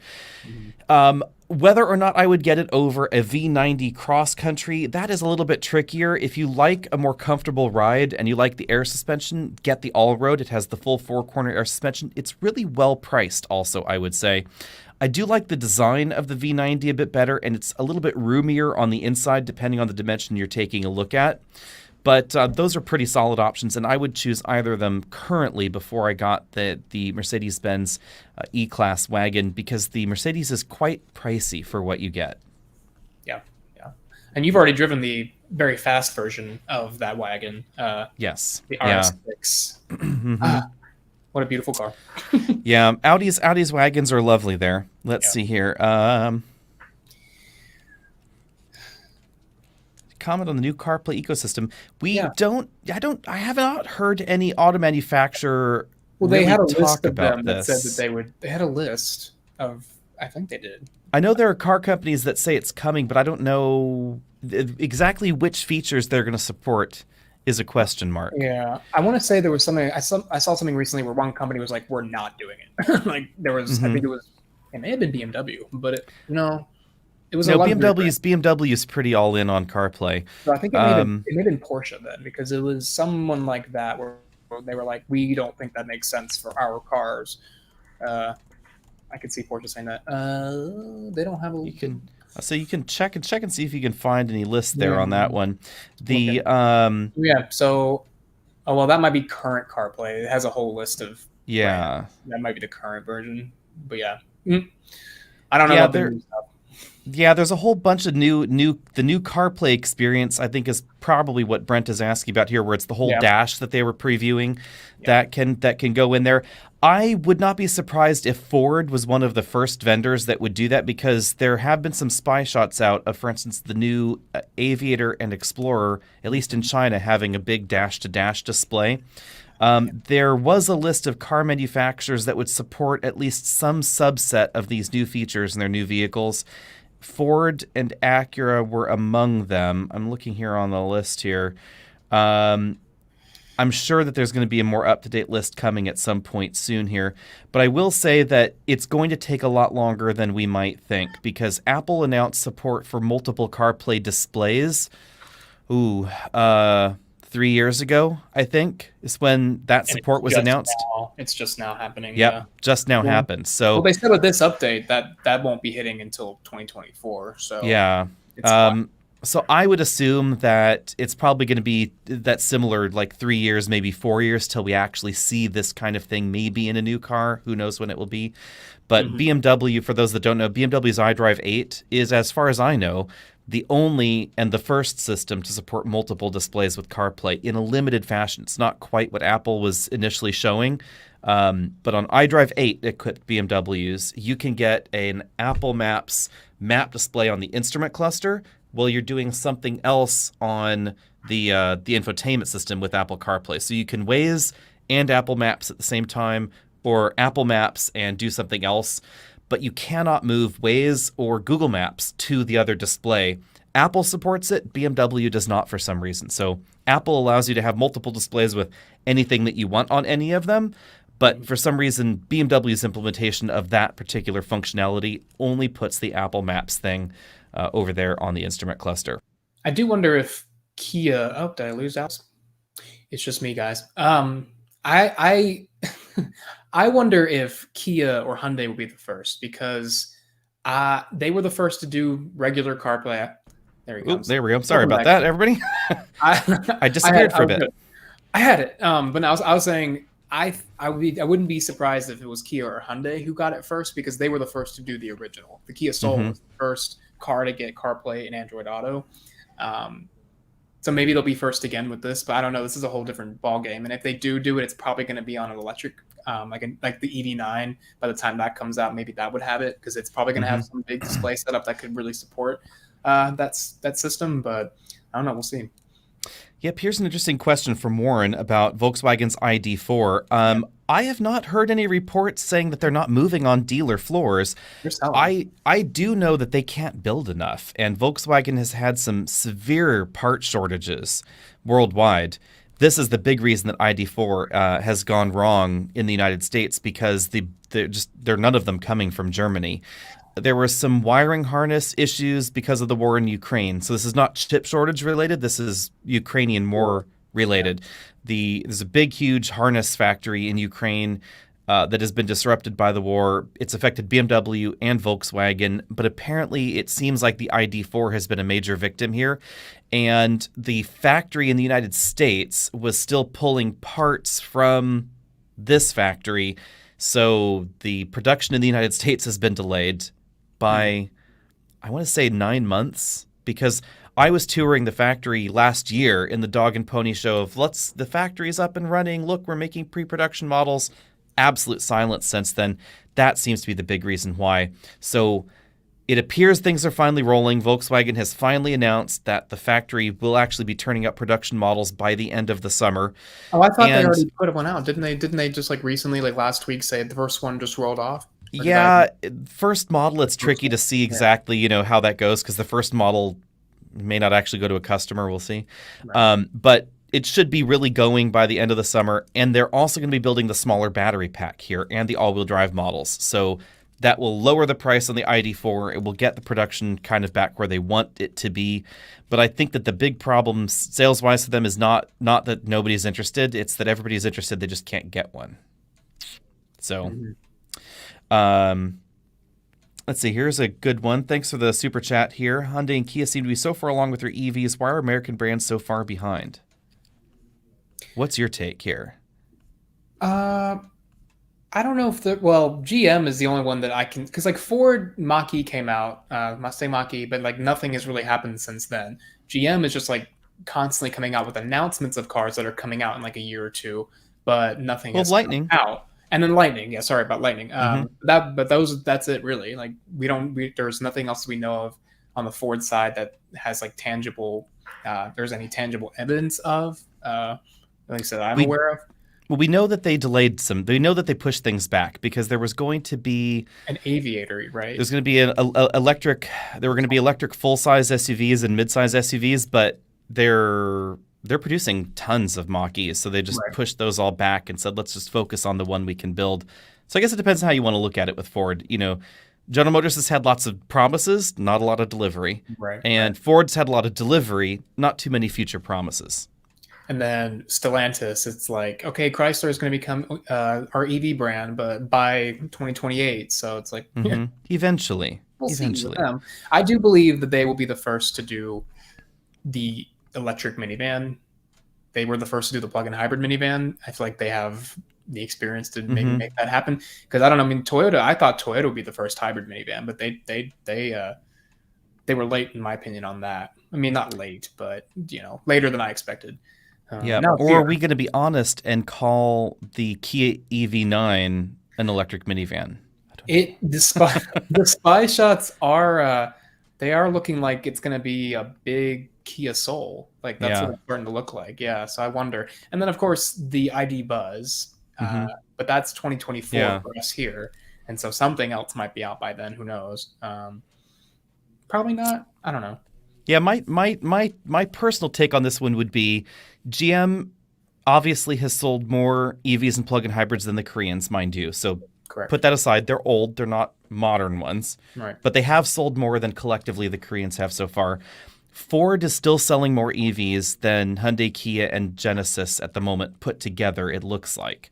Whether or not I would get it over a V90 cross country, that is a little bit trickier. If you like a more comfortable ride and you like the air suspension, get the all-road. It has the full four-corner air suspension. It's really well priced also, I would say. I do like the design of the V90 a bit better, and it's a little bit roomier on the inside depending on the dimension you're taking a look at. But those are pretty solid options, and I would choose either of them currently before I got the Mercedes-Benz E-Class wagon, because the Mercedes is quite pricey for what you get. Yeah, yeah. And you've already driven the very fast version of that wagon. Yes. The RS6. What a beautiful car. Yeah, Audi's wagons are lovely there. Let's see here. Comment on the new CarPlay ecosystem. I have not heard any auto manufacturer they had a talk list of about them this. that said that they had a list of, I think they did. I know there are car companies that say it's coming, but I don't know exactly which features they're going to support is a question mark. Yeah, I want to say there was something, I saw something recently where one company was like, we're not doing it. Like there was, I think it may have been BMW, but it was BMW's pretty all in on CarPlay. So I think it may have been Porsche then, because it was someone like that where they were like, we don't think that makes sense for our cars. I could see Porsche saying that. They don't have a. So you can check and see if you can find any list there on that one. So, that might be current CarPlay. It has a whole list of. Yeah. That might be the current version, but yeah, I don't know about the new stuff. Yeah, there's a whole bunch of the new CarPlay experience, I think, is probably what Brent is asking about here, where it's the whole dash that they were previewing that can go in there. I would not be surprised if Ford was one of the first vendors that would do that, because there have been some spy shots out of, for instance, the new Aviator and Explorer, at least in China, having a big dash-to-dash display. There was a list of car manufacturers that would support at least some subset of these new features in their new vehicles. Ford and Acura were among them. I'm looking here on the list here. I'm sure that there's going to be a more up-to-date list coming at some point soon here. But I will say that it's going to take a lot longer than we might think, because Apple announced support for multiple CarPlay displays. 3 years ago, I think, is when that support was announced. It's just now happening. Yep, just now happened. So they said with this update that won't be hitting until 2024. So yeah, So I would assume that it's probably going to be that similar, like 3 years, maybe 4 years, till we actually see this kind of thing maybe in a new car. Who knows when it will be? But BMW, for those that don't know, BMW's iDrive 8 is, as far as I know, the only and the first system to support multiple displays with CarPlay in a limited fashion. It's not quite what Apple was initially showing, but on iDrive 8 equipped BMWs, you can get an Apple Maps map display on the instrument cluster while you're doing something else on the infotainment system with Apple CarPlay. So you can Waze and Apple Maps at the same time, or Apple Maps and do something else, but you cannot move Waze or Google Maps to the other display. Apple supports it, BMW does not for some reason. So Apple allows you to have multiple displays with anything that you want on any of them, but for some reason, BMW's implementation of that particular functionality only puts the Apple Maps thing over there on the instrument cluster. I do wonder if Kia. Oh, did I lose Alex? It's just me, guys. I I wonder if Kia or Hyundai will be the first, because they were the first to do regular CarPlay. There we go. There we go. Sorry about that, everybody. I disappeared for a bit. I had it, but I was saying I wouldn't be surprised if it was Kia or Hyundai who got it first, because they were the first to do the original. The Kia Soul was the first car to get CarPlay and Android Auto. So maybe they'll be first again with this, but I don't know. This is a whole different ball game, and if they do it, it's probably going to be on an electric, like the EV9. By the time that comes out, maybe that would have it, because it's probably going to have some big display setup that could really support that system. But I don't know. We'll see. Yep, here's an interesting question from Warren about Volkswagen's ID4. I have not heard any reports saying that they're not moving on dealer floors. I do know that they can't build enough, and Volkswagen has had some severe part shortages worldwide. This is the big reason that ID4 has gone wrong in the United States, because they're none of them coming from Germany. There were some wiring harness issues because of the war in Ukraine. So this is not chip shortage related. This is Ukrainian war related. There's a big, huge harness factory in Ukraine that has been disrupted by the war. It's affected BMW and Volkswagen, but apparently it seems like the ID4 has been a major victim here. And the factory in the United States was still pulling parts from this factory. So the production in the United States has been delayed by, I want to say, 9 months, because I was touring the factory last year in the dog and pony show of the factory's up and running. Look, we're making pre-production models. Absolute silence since then. That seems to be the big reason why. So it appears things are finally rolling. Volkswagen has finally announced that the factory will actually be turning up production models by the end of the summer. Oh, I thought they already put one out. Didn't they just like recently, like last week, say the first one just rolled off? Yeah, first model, it's tricky to see exactly, how that goes, because the first model may not actually go to a customer. We'll see. Right. But it should be really going by the end of the summer. And they're also going to be building the smaller battery pack here and the all-wheel drive models. So that will lower the price on the ID4. It will get the production kind of back where they want it to be. But I think that the big problem sales-wise for them is not that nobody's interested. It's that everybody's interested. They just can't get one. So... let's see. Here's a good one. Thanks for the super chat here. Hyundai and Kia seem to be so far along with their EVs. Why are American brands so far behind? What's your take here? I don't know if GM is the only one that I can, because like Ford Mach-E came out, Mustang Mach-E, but like nothing has really happened since then. GM is just like constantly coming out with announcements of cars that are coming out in like a year or two, but nothing has Lightning come out. And then Lightning, yeah, sorry about Lightning. That's it really. Like there's nothing else we know of on the Ford side that has like tangible. There's any tangible evidence of. At least that I'm aware of. Well, we know that they delayed some. We know that they pushed things back because there was going to be an Aviator, right? There's going to be an electric. There were going to be electric full-size SUVs and mid-size SUVs, but they're producing tons of Mach-Es, so they just pushed those all back and said, let's just focus on the one we can build. So I guess it depends on how you want to look at it with Ford. General Motors has had lots of promises, not a lot of delivery. And Ford's had a lot of delivery, not too many future promises. And then Stellantis, it's like, okay, Chrysler is going to become our EV brand, but by 2028. So it's like, Eventually. We'll see with them. I do believe that they will be the first to do the electric minivan. They were the first to do the plug-in hybrid minivan. I feel like they have the experience to maybe Mm-hmm. make that happen. Because I don't know. I mean, Toyota. I thought Toyota would be the first hybrid minivan, but they were late in my opinion on that. I mean, not late, but later than I expected. Yeah. Now it's Or are here. we going to be honest and call the Kia EV9 an electric minivan? I don't know. The spy shots are they are looking like it's going to be a big Kia Soul. Like that's what Yeah. it's starting to look like. Yeah, so I wonder. And then of course the ID Buzz, Mm-hmm. but that's 2024 Yeah. for us here, and so something else might be out by then. Who knows? Probably not. I don't know. Yeah. My personal take on this one would be GM obviously has sold more EVs and plug-in hybrids than the Koreans, mind you. So Correct. put that aside. They're old. They're not modern ones. Right. But they have sold more than collectively the Koreans have so far. Ford is still selling more EVs than Hyundai, Kia, and Genesis at the moment put together, it looks like.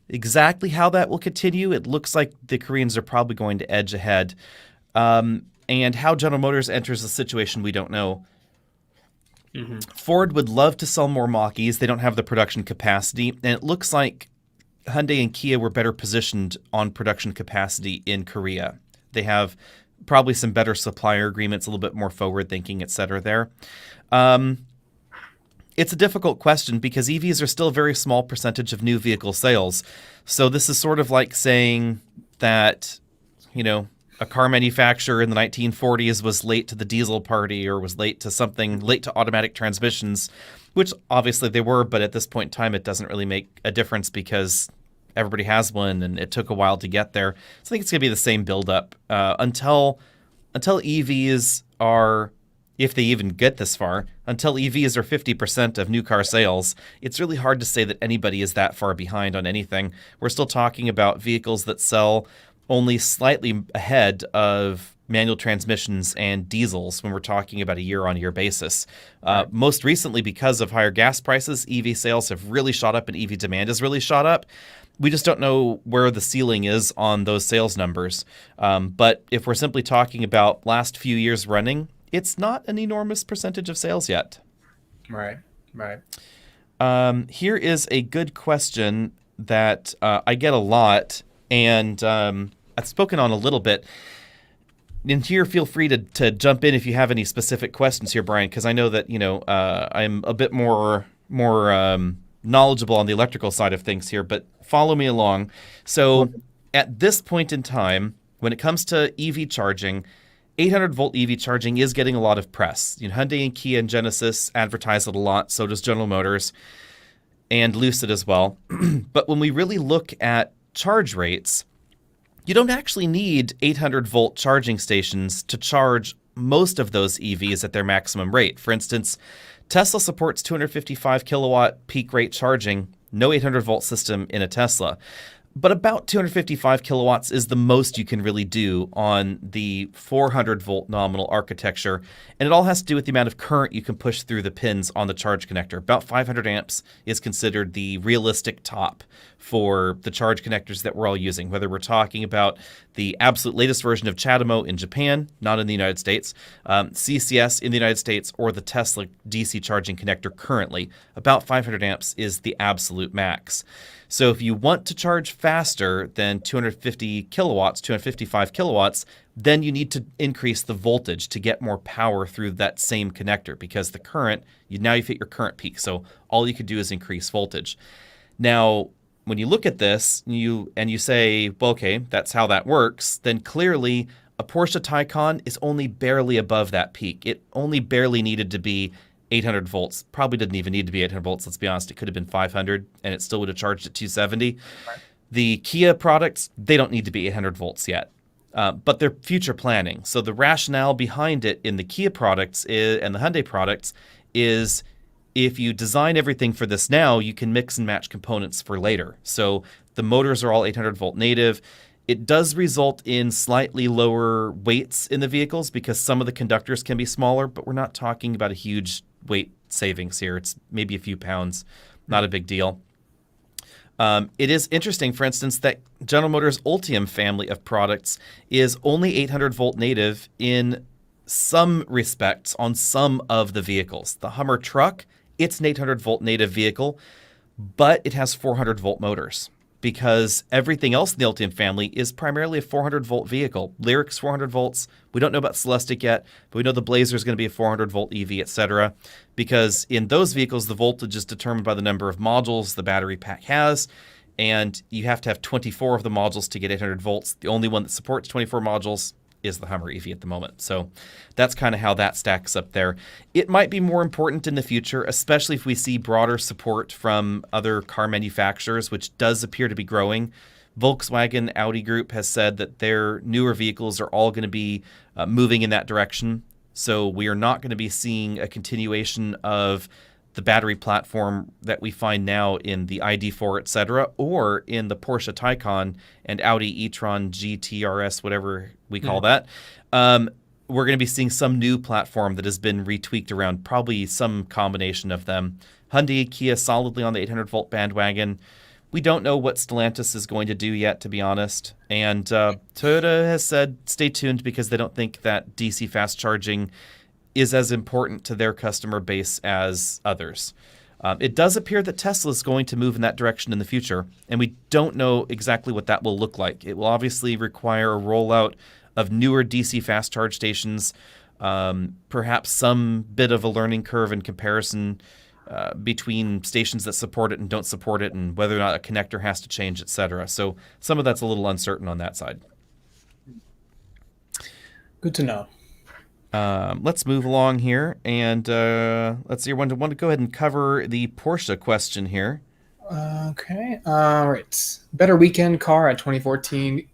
Exactly how that will continue, it looks like the Koreans are probably going to edge ahead. And how General Motors enters the situation, we don't know. Mm-hmm. Ford would love to sell more Mach-E's. They don't have the production capacity. And it looks like Hyundai and Kia were better positioned on production capacity in Korea. They have probably some better supplier agreements, a little bit more forward thinking, et cetera there. It's a difficult question because EVs are still a very small percentage of new vehicle sales. So this is sort of like saying that, a car manufacturer in the 1940s was late to the diesel party or was late to automatic transmissions, which obviously they were, but at this point in time, it doesn't really make a difference because everybody has one and it took a while to get there. So I think it's going to be the same buildup until EVs are, if they even get this far, until EVs are 50% of new car sales. It's really hard to say that anybody is that far behind on anything. We're still talking about vehicles that sell only slightly ahead of manual transmissions and diesels when we're talking about a year-on-year basis. Right. Most recently, because of higher gas prices, EV sales have really shot up and EV demand has really shot up. We just don't know where the ceiling is on those sales numbers. But if we're simply talking about last few years running, it's not an enormous percentage of sales yet. Right. Right. Here is a good question that I get a lot, and I've spoken on a little bit. And here, feel free to jump in if you have any specific questions here, Brian, because I know that I'm a bit more knowledgeable on the electrical side of things here, but follow me along. So at this point in time, when it comes to EV charging, 800-volt EV charging is getting a lot of press. Hyundai and Kia and Genesis advertise it a lot, so does General Motors and Lucid as well. But when we really look at charge rates, you don't actually need 800-volt charging stations to charge most of those EVs at their maximum rate. For instance, Tesla supports 255 kilowatt peak rate charging, no 800-volt system in a Tesla. But about 255 kilowatts is the most you can really do on the 400-volt nominal architecture. And it all has to do with the amount of current you can push through the pins on the charge connector. About 500 amps is considered the realistic top for the charge connectors that we're all using, whether we're talking about the absolute latest version of CHAdeMO in Japan, not in the United States, CCS in the United States, or the Tesla DC charging connector currently. About 500 amps is the absolute max. So if you want to charge faster than 250 kilowatts, 255 kilowatts, then you need to increase the voltage to get more power through that same connector because the current, now you've hit your current peak. So all you could do is increase voltage. Now, when you look at this you say, well, okay, that's how that works, then clearly a Porsche Taycan is only barely above that peak. It only barely needed to be 800 volts. Probably didn't even need to be 800 volts, let's be honest. It could have been 500 and it still would have charged at 270. Right. The Kia products, they don't need to be 800 volts yet, but they're future planning. So the rationale behind it in the Kia products and the Hyundai products is if you design everything for this now, you can mix and match components for later. So the motors are all 800 volt native. It does result in slightly lower weights in the vehicles because some of the conductors can be smaller, but we're not talking about a huge weight savings here. It's maybe a few pounds, not a big deal. It is interesting, for instance, that General Motors Ultium family of products is only 800 volt native in some respects on some of the vehicles. The Hummer truck, it's an 800-volt native vehicle, but it has 400-volt motors because everything else in the Ultium family is primarily a 400-volt vehicle. Lyric's 400 volts. We don't know about Celestiq yet, but we know the Blazer is going to be a 400-volt EV, etc. Because in those vehicles, the voltage is determined by the number of modules the battery pack has, and you have to have 24 of the modules to get 800 volts. The only one that supports 24 modules is the Hummer EV at the moment. So that's kind of how that stacks up there. It might be more important in the future, especially if we see broader support from other car manufacturers, which does appear to be growing. Volkswagen Audi Group has said that their newer vehicles are all going to be moving in that direction. So we are not going to be seeing a continuation of the battery platform that we find now in the ID4, etc., or in the Porsche Taycan and Audi e-tron GTRS, whatever we call that. We're going to be seeing some new platform that has been retweaked around, probably some combination of them. Hyundai, Kia solidly on the 800-volt bandwagon. We don't know what Stellantis is going to do yet, to be honest. And Toyota has said stay tuned because they don't think that DC fast charging is as important to their customer base as others. It does appear that Tesla is going to move in that direction in the future, and we don't know exactly what that will look like. It will obviously require a rollout of newer DC fast charge stations, perhaps some bit of a learning curve in comparison between stations that support it and don't support it, and whether or not a connector has to change, etc. So some of that's a little uncertain on that side. Good to know. Let's move along here, and let's see. I want to go ahead and cover the Porsche question here. Okay. All right. Better weekend car at 2014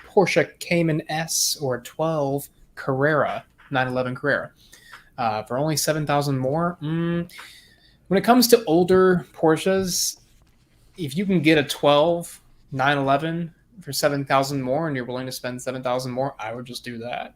Porsche Cayman S or 12 Carrera, 911 Carrera, for only 7,000 more. When it comes to older Porsches, if you can get a 12 911 for 7,000 more, and you're willing to spend 7,000 more, I would just do that.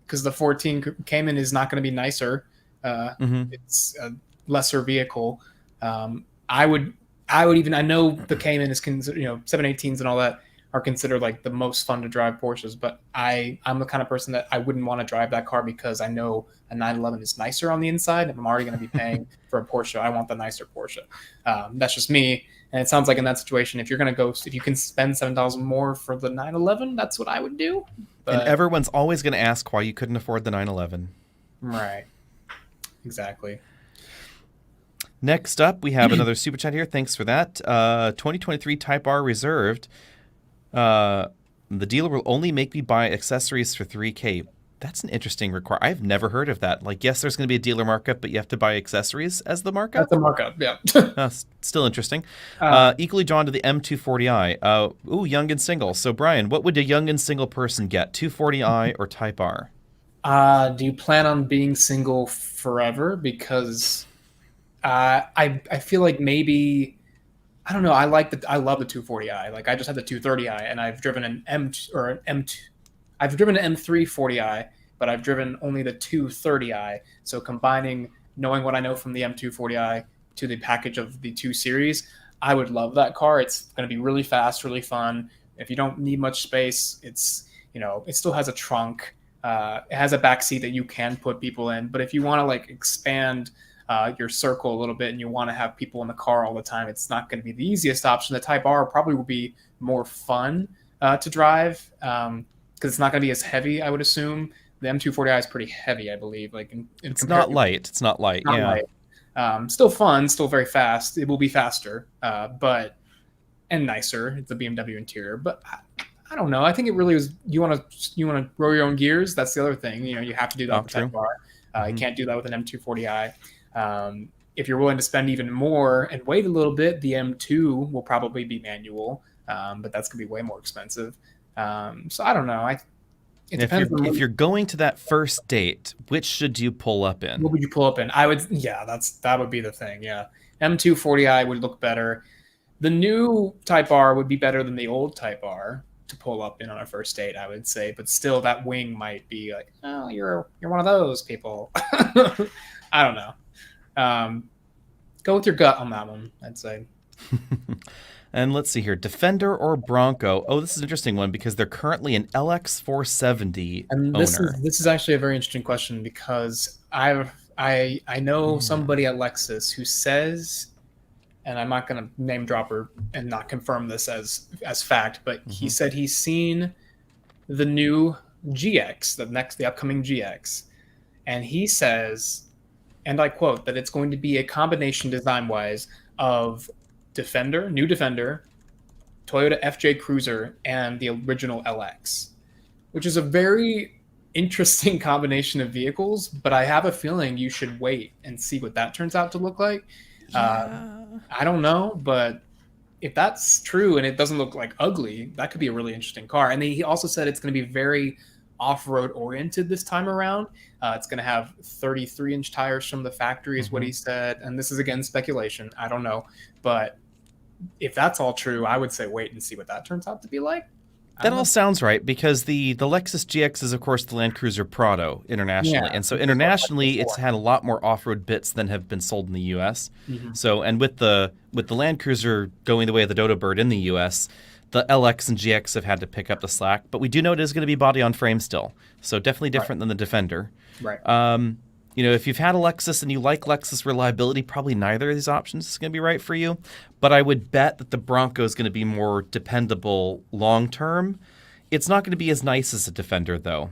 Because the 14 Cayman is not going to be nicer. It's a lesser vehicle. I would even, I know the Cayman is considered, 718s and all that are considered like the most fun to drive Porsches, but I'm the kind of person that I wouldn't want to drive that car because I know a 911 is nicer on the inside. If I'm already going to be paying for a Porsche, I want the nicer Porsche. That's just me. And it sounds like in that situation, if you can spend 7,000 more for the 911, that's what I would do. But, and everyone's always going to ask why you couldn't afford the 911. Right. Exactly. Next up, we have another super chat here. Thanks for that. 2023 Type R reserved. The dealer will only make me buy accessories for $3,000. That's an interesting requirement. I've never heard of that. Like, yes, there's going to be a dealer markup, but you have to buy accessories as the markup? That's the markup, yeah. Still interesting. Equally drawn to the M240i. Young and single. So, Brian, what would a young and single person get? 240i or Type R? Do you plan on being single forever? Because I feel like maybe... I don't know. I love the 240i. Like I just had the 230i, and I've driven an M2. I've driven an M3 40i, but I've driven only the 230i. So combining knowing what I know from the M2 40i to the package of the 2 Series, I would love that car. It's going to be really fast, really fun. If you don't need much space, it's it still has a trunk. It has a back seat that you can put people in. But if you want to like expand your circle a little bit and you want to have people in the car all the time, it's not going to be the easiest option. The Type R probably will be more fun to drive because it's not going to be as heavy, I would assume. The M240i is pretty heavy, I believe. Like it's not light. It's not light. Light. Still fun, still very fast. It will be faster, but and nicer. It's a BMW interior, but I don't know. I think it really was. You want to roll your own gears. That's the other thing. You have to do that with the Type R. You can't do that with an M240i. If you're willing to spend even more and wait a little bit, the M2 will probably be manual, but that's going to be way more expensive. So I don't know. It depends. If you're going to that first date, which should you pull up in? What would you pull up in? That would be the thing. Yeah. M240i would look better. The new Type R would be better than the old Type R to pull up in on a first date, I would say. But still, that wing might be like, oh, you're one of those people. I don't know. Go with your gut on that one, I'd say. And let's see here, Defender or Bronco? Oh, this is an interesting one because they're currently an LX 470 And owner. this is actually a very interesting question because I know somebody at Lexus who says, and I'm not going to name drop her and not confirm this as fact, but he said he's seen the new GX, the upcoming GX, and he says, and I quote, that it's going to be a combination design wise of new Defender, Toyota FJ Cruiser, and the original LX, which is a very interesting combination of vehicles. But I have a feeling you should wait and see what that turns out to look like. I don't know, but if that's true and it doesn't look like ugly, that could be a really interesting car. And he also said it's going to be very off-road oriented this time around. It's going to have 33-inch tires from the factory is what he said. And this is, again, speculation. I don't know. But if that's all true, I would say wait and see what that turns out to be like. That all sounds right because the Lexus GX is, of course, the Land Cruiser Prado internationally. And so internationally, it's had a lot more off-road bits than have been sold in the U.S. So, and with the Land Cruiser going the way of the Dodo Bird in the U.S., the LX and GX have had to pick up the slack. But we do know it is going to be body on frame still. So definitely different than the Defender. Right. If you've had a Lexus and you like Lexus reliability, probably neither of these options is going to be right for you. But I would bet that the Bronco is going to be more dependable long term. It's not going to be as nice as a Defender, though.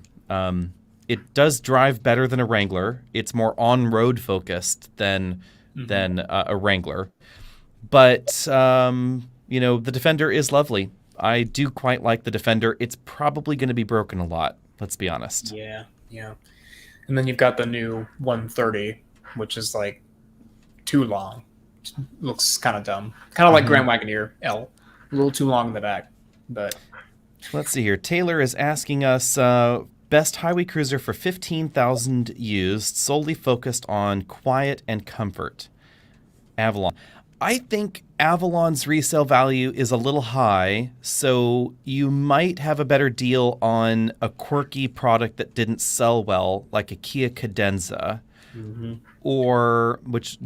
It does drive better than a Wrangler. It's more on-road focused than a Wrangler. But, the Defender is lovely. I do quite like the Defender. It's probably going to be broken a lot, let's be honest. Yeah. And then you've got the new 130, which is like too long. Looks kind of dumb. Kind of like Grand Wagoneer L. A little too long in the back. But let's see here. Taylor is asking us best highway cruiser for 15,000 used, solely focused on quiet and comfort. Avalon. I think Avalon's resale value is a little high, so you might have a better deal on a quirky product that didn't sell well, like a Kia Cadenza, or which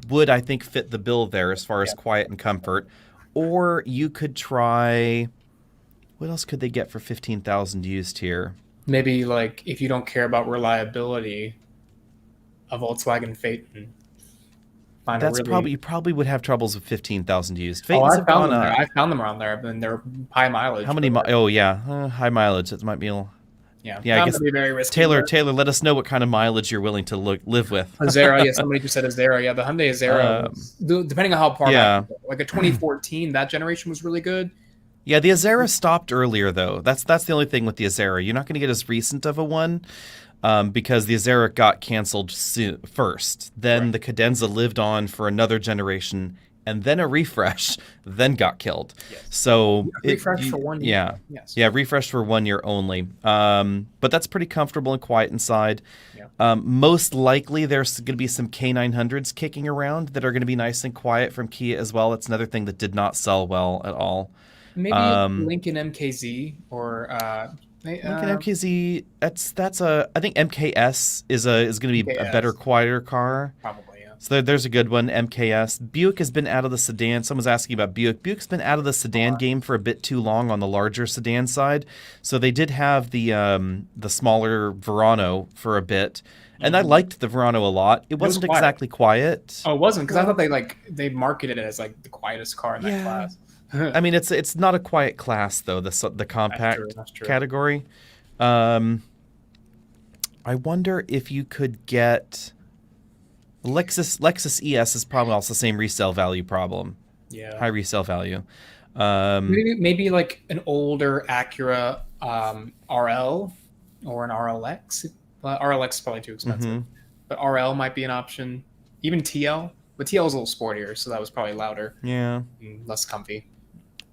would, I think, fit the bill there as far as quiet and comfort. Or you could try, what else could they get for 15,000 used here? Maybe, like, if you don't care about reliability, a Volkswagen Phaeton. You probably would have troubles with 15,000 used. Phaetons have gone up. I found them around there, and they're high mileage. How many? High mileage. That might be a little. Yeah, I guess be very risky. Taylor, let us know what kind of mileage you're willing to live with. Azera, somebody just said Azera. Yeah, the Hyundai Azera, depending on how far back, like a 2014, that generation was really good. Yeah, the Azera stopped earlier though. That's the only thing with the Azera. You're not going to get as recent of a one. Because the Azera got canceled first. Then the Cadenza lived on for another generation, and then a refresh, then got killed. Yes. So refresh for 1 year. Refresh for 1 year only. But that's pretty comfortable and quiet inside. Yeah. Most likely, there's going to be some K900s kicking around that are going to be nice and quiet from Kia as well. It's another thing that did not sell well at all. Maybe Lincoln MKZ or. Lincoln MKZ, I think MKS is going to be a better, quieter car. Probably, yeah. So there's a good one, MKS. Buick has been out of the sedan. Someone's asking about Buick. Buick's been out of the sedan game for a bit too long on the larger sedan side. So they did have the smaller Verano for a bit. And I liked the Verano a lot. It wasn't exactly quiet. Oh, it wasn't? Because I thought they marketed it as like the quietest car in that class. I mean, it's not a quiet class though. The compact category. I wonder if you could get Lexus ES is probably also the same resale value problem. Yeah, high resale value. Maybe like an older Acura RL or an RLX. RLX is probably too expensive, but RL might be an option. Even TL, but TL is a little sportier, so that was probably louder. Yeah, less comfy.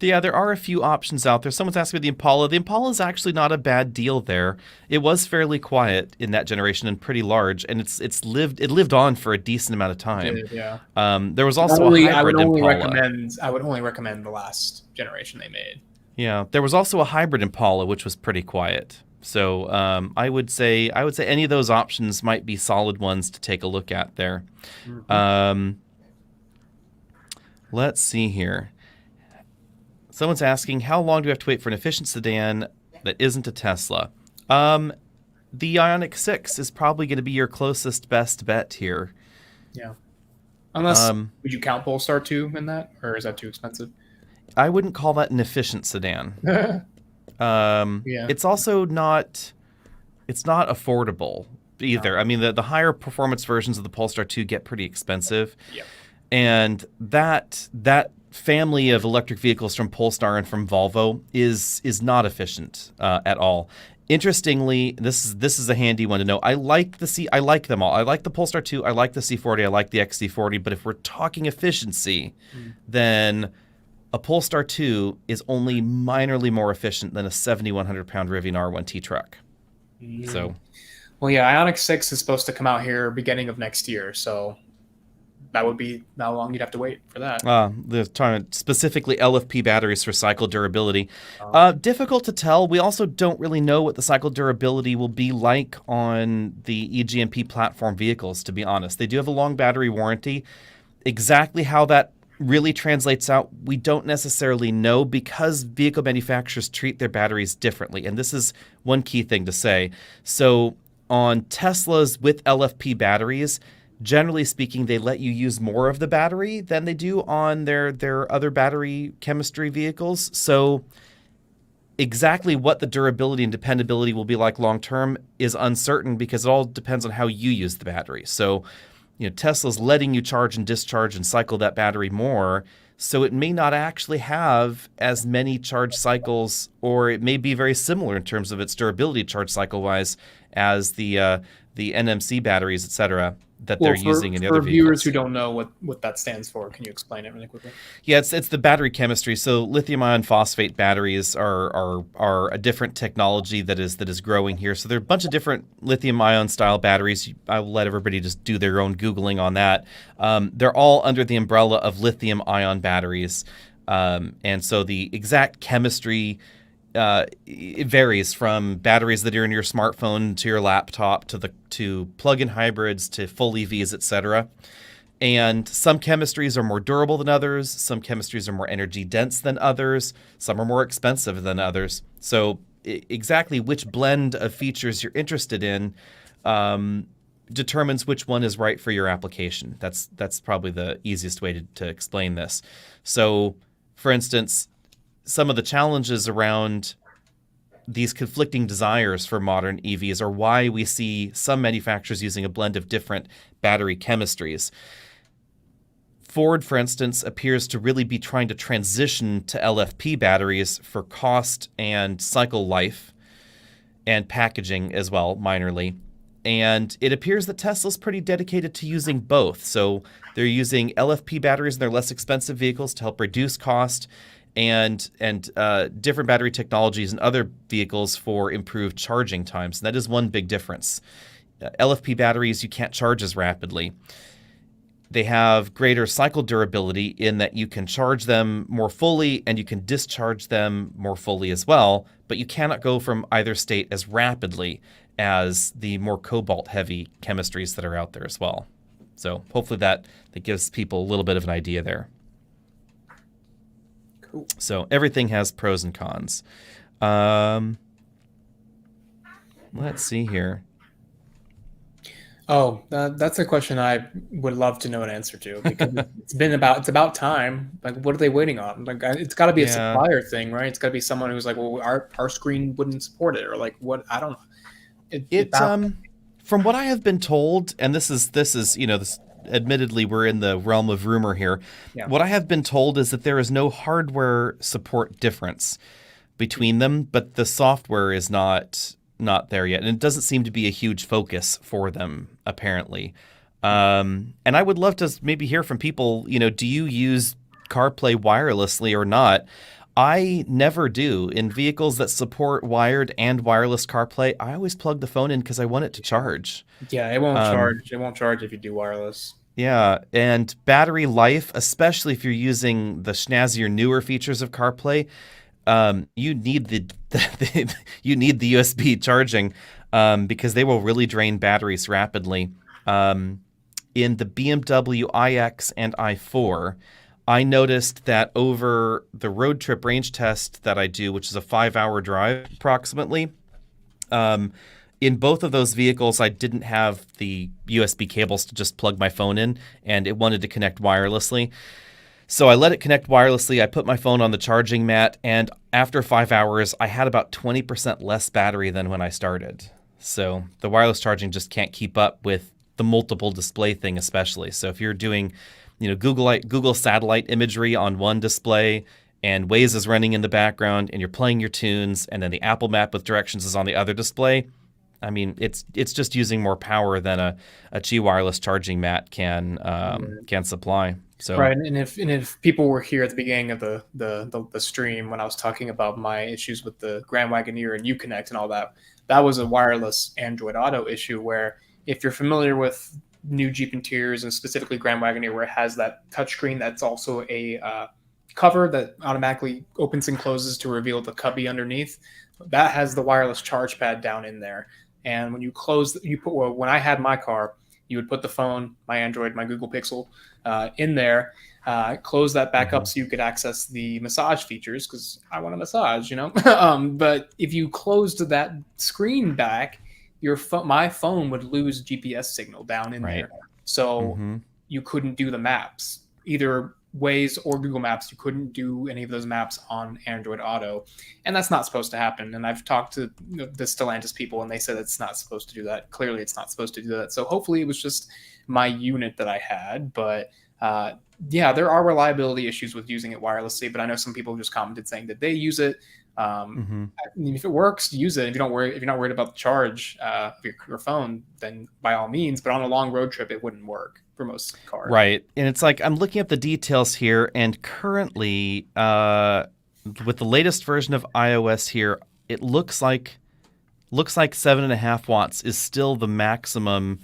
Yeah, there are a few options out there. Someone's asking about the Impala. The Impala is actually not a bad deal there. It was fairly quiet in that generation and pretty large, and it lived on for a decent amount of time. It did, yeah. There was also a hybrid Impala. I would only recommend the last generation they made. Yeah, there was also a hybrid Impala, which was pretty quiet. So I would say any of those options might be solid ones to take a look at there. Let's see here. Someone's asking, how long do we have to wait for an efficient sedan that isn't a Tesla? The Ioniq 6 is probably going to be your closest best bet here. Yeah. Unless, would you count Polestar 2 in that, or is that too expensive? I wouldn't call that an efficient sedan. Yeah. It's also not, it's not affordable either. No. I mean, the higher performance versions of the Polestar 2 get pretty expensive. Yep. And that family of electric vehicles from Polestar and from Volvo is not efficient at all. Interestingly, this is a handy one to know. I like them all. I like the Polestar 2, I like the C40, I like the XC40, but if we're talking efficiency, then a Polestar 2 is only minorly more efficient than a 7,100-pound Rivian R1T truck. So, well, yeah, Ioniq 6 is supposed to come out here beginning of next year, so that would be how long you'd have to wait for that. They're talking specifically LFP batteries for cycle durability. Difficult to tell. We also don't really know what the cycle durability will be like on the eGMP platform vehicles, to be honest. They do have a long battery warranty. Exactly how that really translates out, we don't necessarily know because vehicle manufacturers treat their batteries differently. And this is one key thing to say. So on Teslas with LFP batteries, generally speaking, they let you use more of the battery than they do on their other battery chemistry vehicles. So exactly what the durability and dependability will be like long term is uncertain because it all depends on how you use the battery. So, Tesla's letting you charge and discharge and cycle that battery more, so it may not actually have as many charge cycles, or it may be very similar in terms of its durability charge cycle wise as the NMC batteries, etc., that they're using in the other vehicles. For viewers who don't know what that stands for, can you explain it really quickly? Yeah, it's the battery chemistry. So lithium iron phosphate batteries are a different technology that is growing here. So there are a bunch of different lithium ion style batteries. I will let everybody just do their own Googling on that. They're all under the umbrella of lithium ion batteries. And so the exact chemistry it varies from batteries that are in your smartphone to your laptop to plug-in hybrids to full EVs, etc. And some chemistries are more durable than others. Some chemistries are more energy dense than others. Some are more expensive than others. So exactly which blend of features you're interested in determines which one is right for your application. That's probably the easiest way to explain this. So, for instance, some of the challenges around these conflicting desires for modern EVs are why we see some manufacturers using a blend of different battery chemistries. Ford, for instance, appears to really be trying to transition to LFP batteries for cost and cycle life and packaging as well, minorly. And it appears that Tesla's pretty dedicated to using both. So they're using LFP batteries in their less expensive vehicles to help reduce cost, and different battery technologies in other vehicles for improved charging times. And that is one big difference. LFP batteries, you can't charge as rapidly. They have greater cycle durability in that you can charge them more fully and you can discharge them more fully as well, but you cannot go from either state as rapidly as the more cobalt-heavy chemistries that are out there as well. So hopefully that gives people a little bit of an idea there. So everything has pros and cons. Let's see here. Oh, that's a question I would love to know an answer to, because it's about time. Like, what are they waiting on? Like, it's got to be a supplier thing, right? It's got to be someone who's like, well, our screen wouldn't support it, or like, what? I don't know. From what I have been told, and this is this. Admittedly, we're in the realm of rumor here. Yeah. What I have been told is that there is no hardware support difference between them, but the software is not there yet, and it doesn't seem to be a huge focus for them, apparently. And I would love to maybe hear from people, do you use CarPlay wirelessly or not? I never do. In vehicles that support wired and wireless CarPlay, I always plug the phone in because I want it to charge. Yeah, it won't charge. It won't charge if you do wireless. Yeah, and battery life, especially if you're using the snazzier, newer features of CarPlay, you need the you need the USB charging because they will really drain batteries rapidly. In the BMW iX and i4, I noticed that over the road trip range test that I do, which is a 5-hour drive approximately, in both of those vehicles, I didn't have the USB cables to just plug my phone in, and it wanted to connect wirelessly. So I let it connect wirelessly. I put my phone on the charging mat, and after 5 hours, I had about 20% less battery than when I started. So the wireless charging just can't keep up with the multiple display thing, especially. So if you're doing, Google satellite imagery on one display, and Waze is running in the background, and you're playing your tunes, and then the Apple Map with directions is on the other display, I mean, it's just using more power than a Qi wireless charging mat can supply. So Right, and if people were here at the beginning of the stream when I was talking about my issues with the Grand Wagoneer and Uconnect and all that, that was a wireless Android Auto issue where if you're familiar with new Jeep Interiors and specifically Grand Wagoneer, where it has that touchscreen that's also a cover that automatically opens and closes to reveal the cubby underneath, that has the wireless charge pad down in there. And when you close, when I had my car, you would put the phone, my Android, my Google Pixel, in there, close that back up so you could access the massage features because I want a massage, but if you closed that screen back, my phone would lose GPS signal down in there. So you couldn't do the maps, either Waze or Google Maps. You couldn't do any of those maps on Android Auto, and that's not supposed to happen. And I've talked to the Stellantis people, and they said it's not supposed to do that. Clearly, it's not supposed to do that. So hopefully, it was just my unit that I had. But yeah, there are reliability issues with using it wirelessly. But I know some people just commented saying that they use it. I mean, if it works, use it. If you're not worried about the charge of your phone, then by all means. But on a long road trip, it wouldn't work for most cars. Right. And it's like I'm looking at the details here, and currently with the latest version of iOS here, it looks like 7.5 watts is still the maximum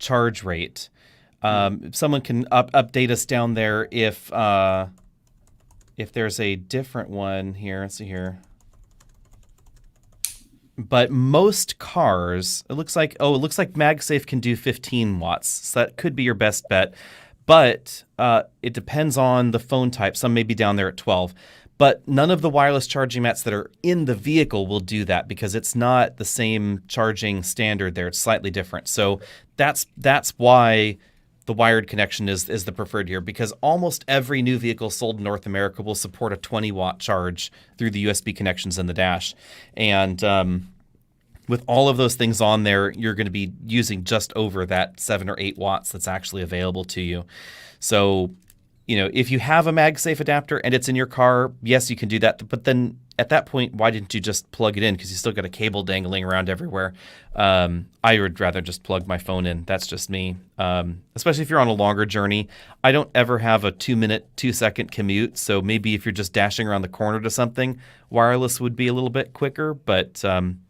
charge rate. Someone can update us down there if there's a different one here. Let's see here. But most cars, it looks like MagSafe can do 15 watts. So that could be your best bet. But it depends on the phone type. Some may be down there at 12. But none of the wireless charging mats that are in the vehicle will do that because it's not the same charging standard there. It's slightly different. So that's why the wired connection is the preferred here, because almost every new vehicle sold in North America will support a 20-watt charge through the USB connections in the dash. And with all of those things on there, you're going to be using just over that 7 or 8 watts that's actually available to you. So, if you have a MagSafe adapter and it's in your car, yes, you can do that. But then at that point, why didn't you just plug it in? Because you still got a cable dangling around everywhere. I would rather just plug my phone in. That's just me. Especially if you're on a longer journey. I don't ever have a 2-minute, 2-second commute. So maybe if you're just dashing around the corner to something, wireless would be a little bit quicker. But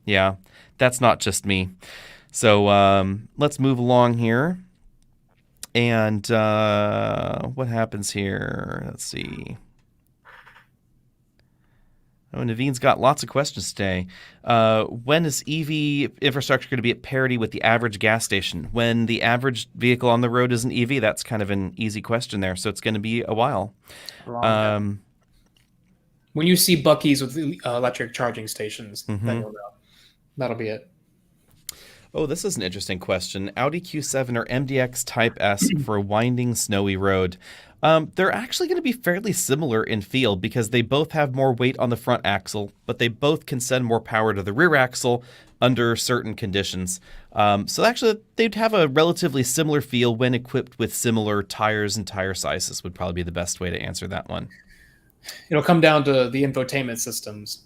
yeah, that's not just me. So let's move along here. And what happens here? Let's see. Oh, Naveen's got lots of questions today. When is EV infrastructure going to be at parity with the average gas station? When the average vehicle on the road is an EV, that's kind of an easy question there. So it's going to be a while. When you see Buc-ee's with electric charging stations, then you'll know. That'll be it. Oh, this is an interesting question. Audi Q7 or MDX Type S for a winding, snowy road. They're actually going to be fairly similar in feel because they both have more weight on the front axle, but they both can send more power to the rear axle under certain conditions. So actually, they'd have a relatively similar feel when equipped with similar tires and tire sizes would probably be the best way to answer that one. It'll come down to the infotainment systems.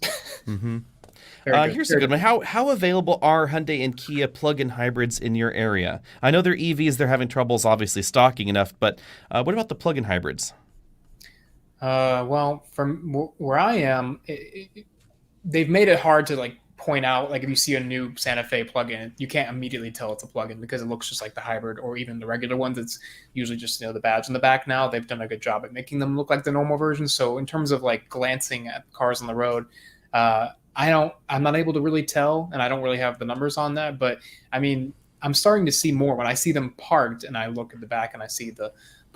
Here's a good one. How available are Hyundai and Kia plug-in hybrids in your area? I know they're EVs. They're having troubles, obviously, stocking enough. But what about the plug-in hybrids? Well, from where I am, they've made it hard to point out. Like if you see a new Santa Fe plug-in, you can't immediately tell it's a plug-in because it looks just like the hybrid or even the regular ones. It's usually just the badge in the back. Now they've done a good job at making them look like the normal version. So in terms of glancing at cars on the road, I'm not able to really tell, and I don't really have the numbers on that, but I mean, I'm starting to see more when I see them parked and I look at the back and I see the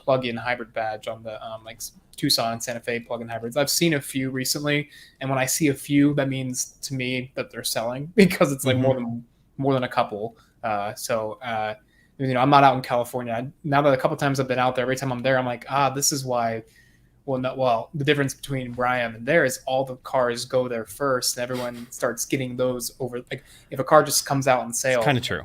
plug-in hybrid badge on the like Tucson, Santa Fe plug-in hybrids. I've seen a few recently, and when I see a few, that means to me that they're selling because it's like more than a couple. I'm not out in California now. That a couple times I've been out there, every time I'm there, I'm like, this is why. Well, the difference between Brian and there is all the cars go there first, and everyone starts getting those over. Like if a car just comes out on sale, Kind of true.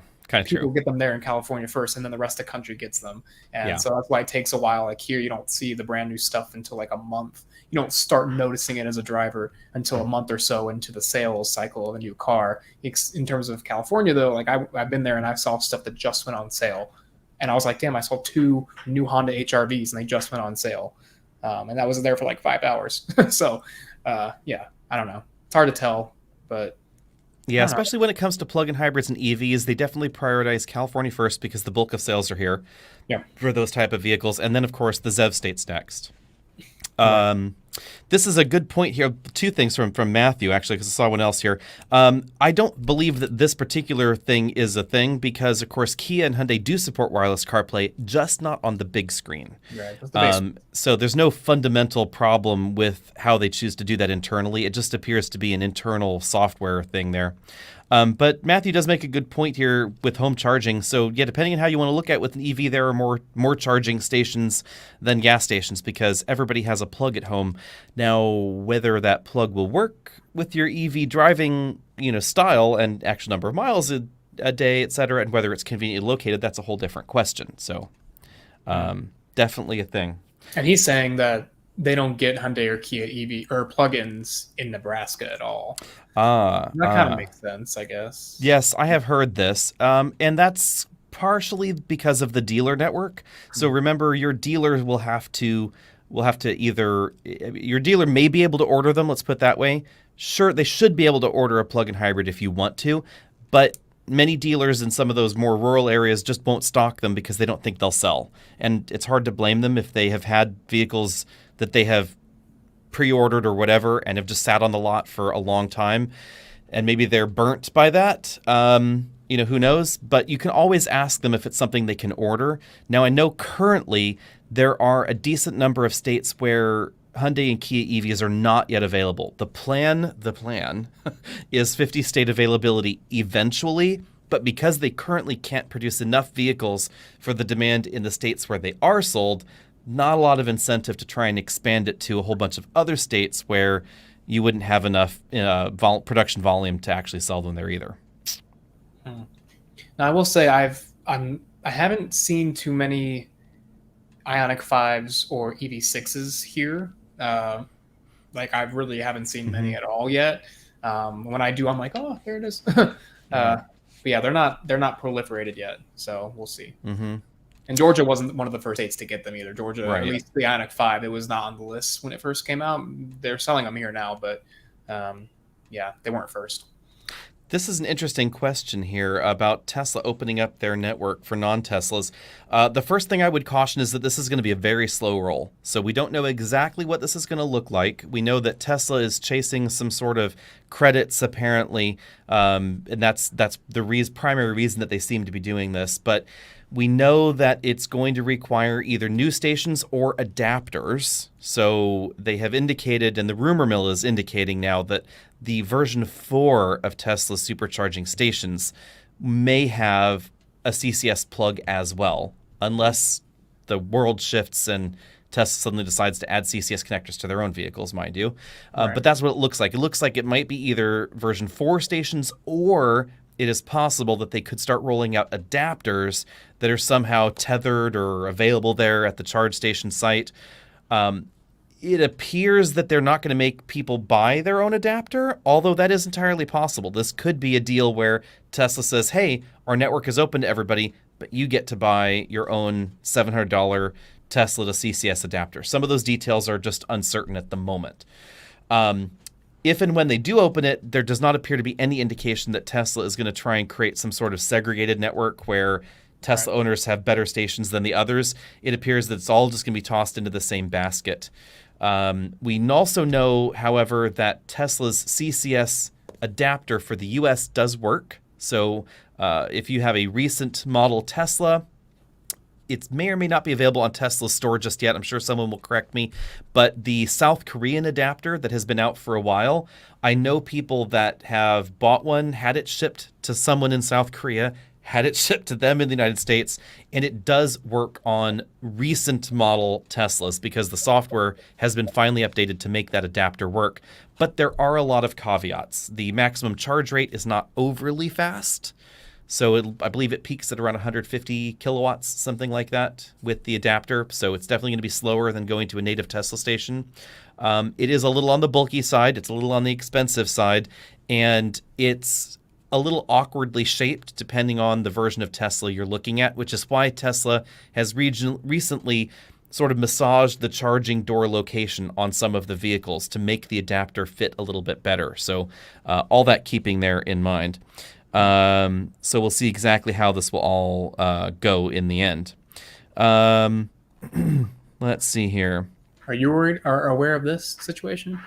People get them there in California first, and then the rest of the country gets them. And so that's why it takes a while. Like here, you don't see the brand new stuff until like a month. You don't start noticing it as a driver until a month or so into the sales cycle of a new car. In terms of California, though, like I've been there and I saw stuff that just went on sale, and I was like, damn, I saw 2 new Honda HRVs and they just went on sale. And that was there for like 5 hours. So, I don't know. It's hard to tell, but yeah, especially when it comes to plug-in hybrids and EVs, they definitely prioritize California first because the bulk of sales are here for those type of vehicles. And then, of course, the ZEV states next. This is a good point here. 2 things from Matthew, actually, because I saw one else here. I don't believe that this particular thing is a thing because, of course, Kia and Hyundai do support wireless CarPlay, just not on the big screen. Right. So there's no fundamental problem with how they choose to do that internally. It just appears to be an internal software thing there. But Matthew does make a good point here with home charging. So yeah, depending on how you want to look at it, with an EV, there are more charging stations than gas stations because everybody has a plug at home. Now, whether that plug will work with your EV driving, style and actual number of miles a day, et cetera, and whether it's conveniently located, that's a whole different question. So definitely a thing. And he's saying that they don't get Hyundai or Kia EV or plugins in Nebraska at all. That kind of makes sense, I guess. Yes, I have heard this. And that's partially because of the dealer network. So remember, your dealer will have to either, your dealer may be able to order them, let's put it that way. Sure, they should be able to order a plug-in hybrid if you want to, but many dealers in some of those more rural areas just won't stock them because they don't think they'll sell. And it's hard to blame them if they have had vehicles that they have pre-ordered or whatever and have just sat on the lot for a long time, and maybe they're burnt by that. Who knows? But you can always ask them if it's something they can order. Now, I know currently there are a decent number of states where Hyundai and Kia EVs are not yet available. The plan is 50 state availability eventually, but because they currently can't produce enough vehicles for the demand in the states where they are sold, not a lot of incentive to try and expand it to a whole bunch of other states where you wouldn't have enough production volume to actually sell them there either. Now, I will say I haven't seen too many Ioniq 5s or EV6s here. I really haven't seen many at all yet. When I do, I'm like, oh, there it is. But yeah, they're not proliferated yet, so we'll see. And Georgia wasn't one of the first states to get them either. Georgia, at least the Ioniq 5, it was not on the list when it first came out. They're selling them here now, but they weren't first. This is an interesting question here about Tesla opening up their network for non-Teslas. The first thing I would caution is that this is going to be a very slow roll. So we don't know exactly what this is going to look like. We know that Tesla is chasing some sort of credits, apparently, and that's the primary reason that they seem to be doing this. But we know that it's going to require either new stations or adapters. So they have indicated, and the rumor mill is indicating now, that the version 4 of Tesla's supercharging stations may have a CCS plug as well, unless the world shifts and Tesla suddenly decides to add CCS connectors to their own vehicles, mind you. But that's what it looks like. It looks like it might be either version 4 stations, or it is possible that they could start rolling out adapters that are somehow tethered or available there at the charge station site. It appears that they're not going to make people buy their own adapter, although that is entirely possible. This could be a deal where Tesla says, hey, our network is open to everybody, but you get to buy your own $700 Tesla to CCS adapter. Some of those details are just uncertain at the moment. If and when they do open it, there does not appear to be any indication that Tesla is going to try and create some sort of segregated network where Tesla owners have better stations than the others. It appears that it's all just going to be tossed into the same basket. We also know, however, that Tesla's CCS adapter for the US does work. So if you have a recent model Tesla, it may or may not be available on Tesla's store just yet. I'm sure someone will correct me. But the South Korean adapter that has been out for a while, I know people that have bought one, had it shipped to someone in South Korea, had it shipped to them in the United States, and it does work on recent model Teslas because the software has been finally updated to make that adapter work. But there are a lot of caveats. The maximum charge rate is not overly fast. So I believe it peaks at around 150 kilowatts, something like that, with the adapter. So it's definitely going to be slower than going to a native Tesla station. It is a little on the bulky side. It's a little on the expensive side. And it's a little awkwardly shaped depending on the version of Tesla you're looking at, which is why Tesla has recently sort of massaged the charging door location on some of the vehicles to make the adapter fit a little bit better. So all that keeping there in mind. So we'll see exactly how this will all go in the end. Let's see here. Are you worried or aware of this situation?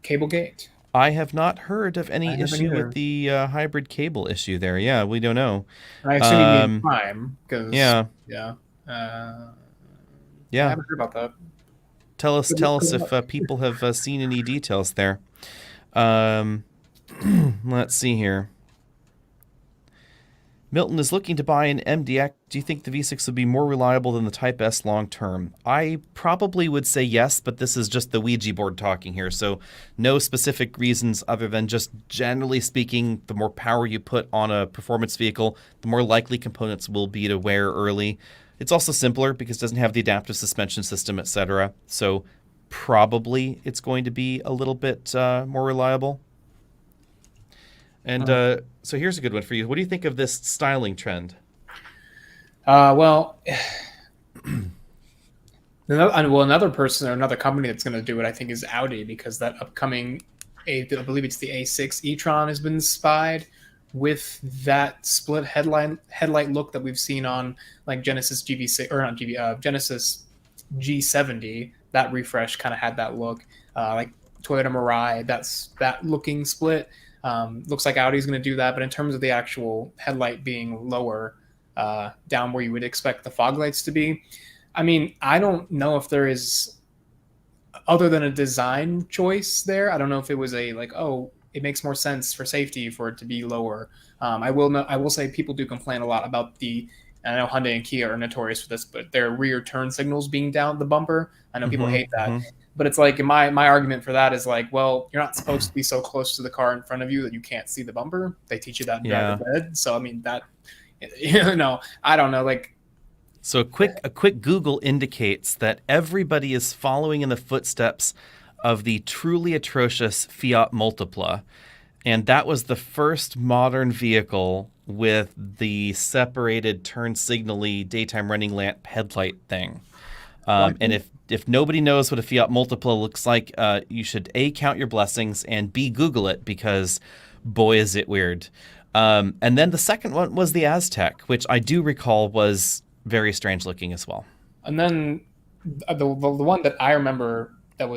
Cablegate. I have not heard of any issue with the hybrid cable issue there. Yeah, we don't know. I assume you mean Prime, because yeah. I Yeah. haven't heard about that. Tell us if people have seen any details there. Let's see here. Milton is looking to buy an MDX. Do you think the V6 would be more reliable than the Type S long term? I probably would say yes, but this is just the Ouija board talking here. So no specific reasons other than just generally speaking, the more power you put on a performance vehicle, the more likely components will be to wear early. It's also simpler because it doesn't have the adaptive suspension system, etc. So probably it's going to be a little bit more reliable. And so here's a good one for you. What do you think of this styling trend? Well, another person or another company that's going to do it, I think, is Audi, because that upcoming, I believe it's the A6 e-tron, has been spied with that split headlight look that we've seen on like Genesis GV6 or not GV Genesis G70. That refresh kind of had that look, like Toyota Mirai. That's that looking split. Looks like Audi's going to do that, but in terms of the actual headlight being lower, down where you would expect the fog lights to be, I mean, I don't know if there is, other than a design choice there, I don't know if it was a like, oh, it makes more sense for safety for it to be lower. I will say people do complain a lot about I know Hyundai and Kia are notorious for this, but their rear turn signals being down the bumper. I know people hate that. But it's like my argument for that is like, well, you're not supposed to be so close to the car in front of you that you can't see the bumper. They teach you that in driver's ed. So I mean that, I don't know. Like, so a quick Google indicates that everybody is following in the footsteps of the truly atrocious Fiat Multipla, and that was the first modern vehicle with the separated turn signally daytime running lamp headlight thing. And if nobody knows what a Fiat Multipla looks like, you should A, count your blessings, and B, Google it, because boy, is it weird. And then the second one was the Aztec, which I do recall was very strange looking as well. And then the one that I remember that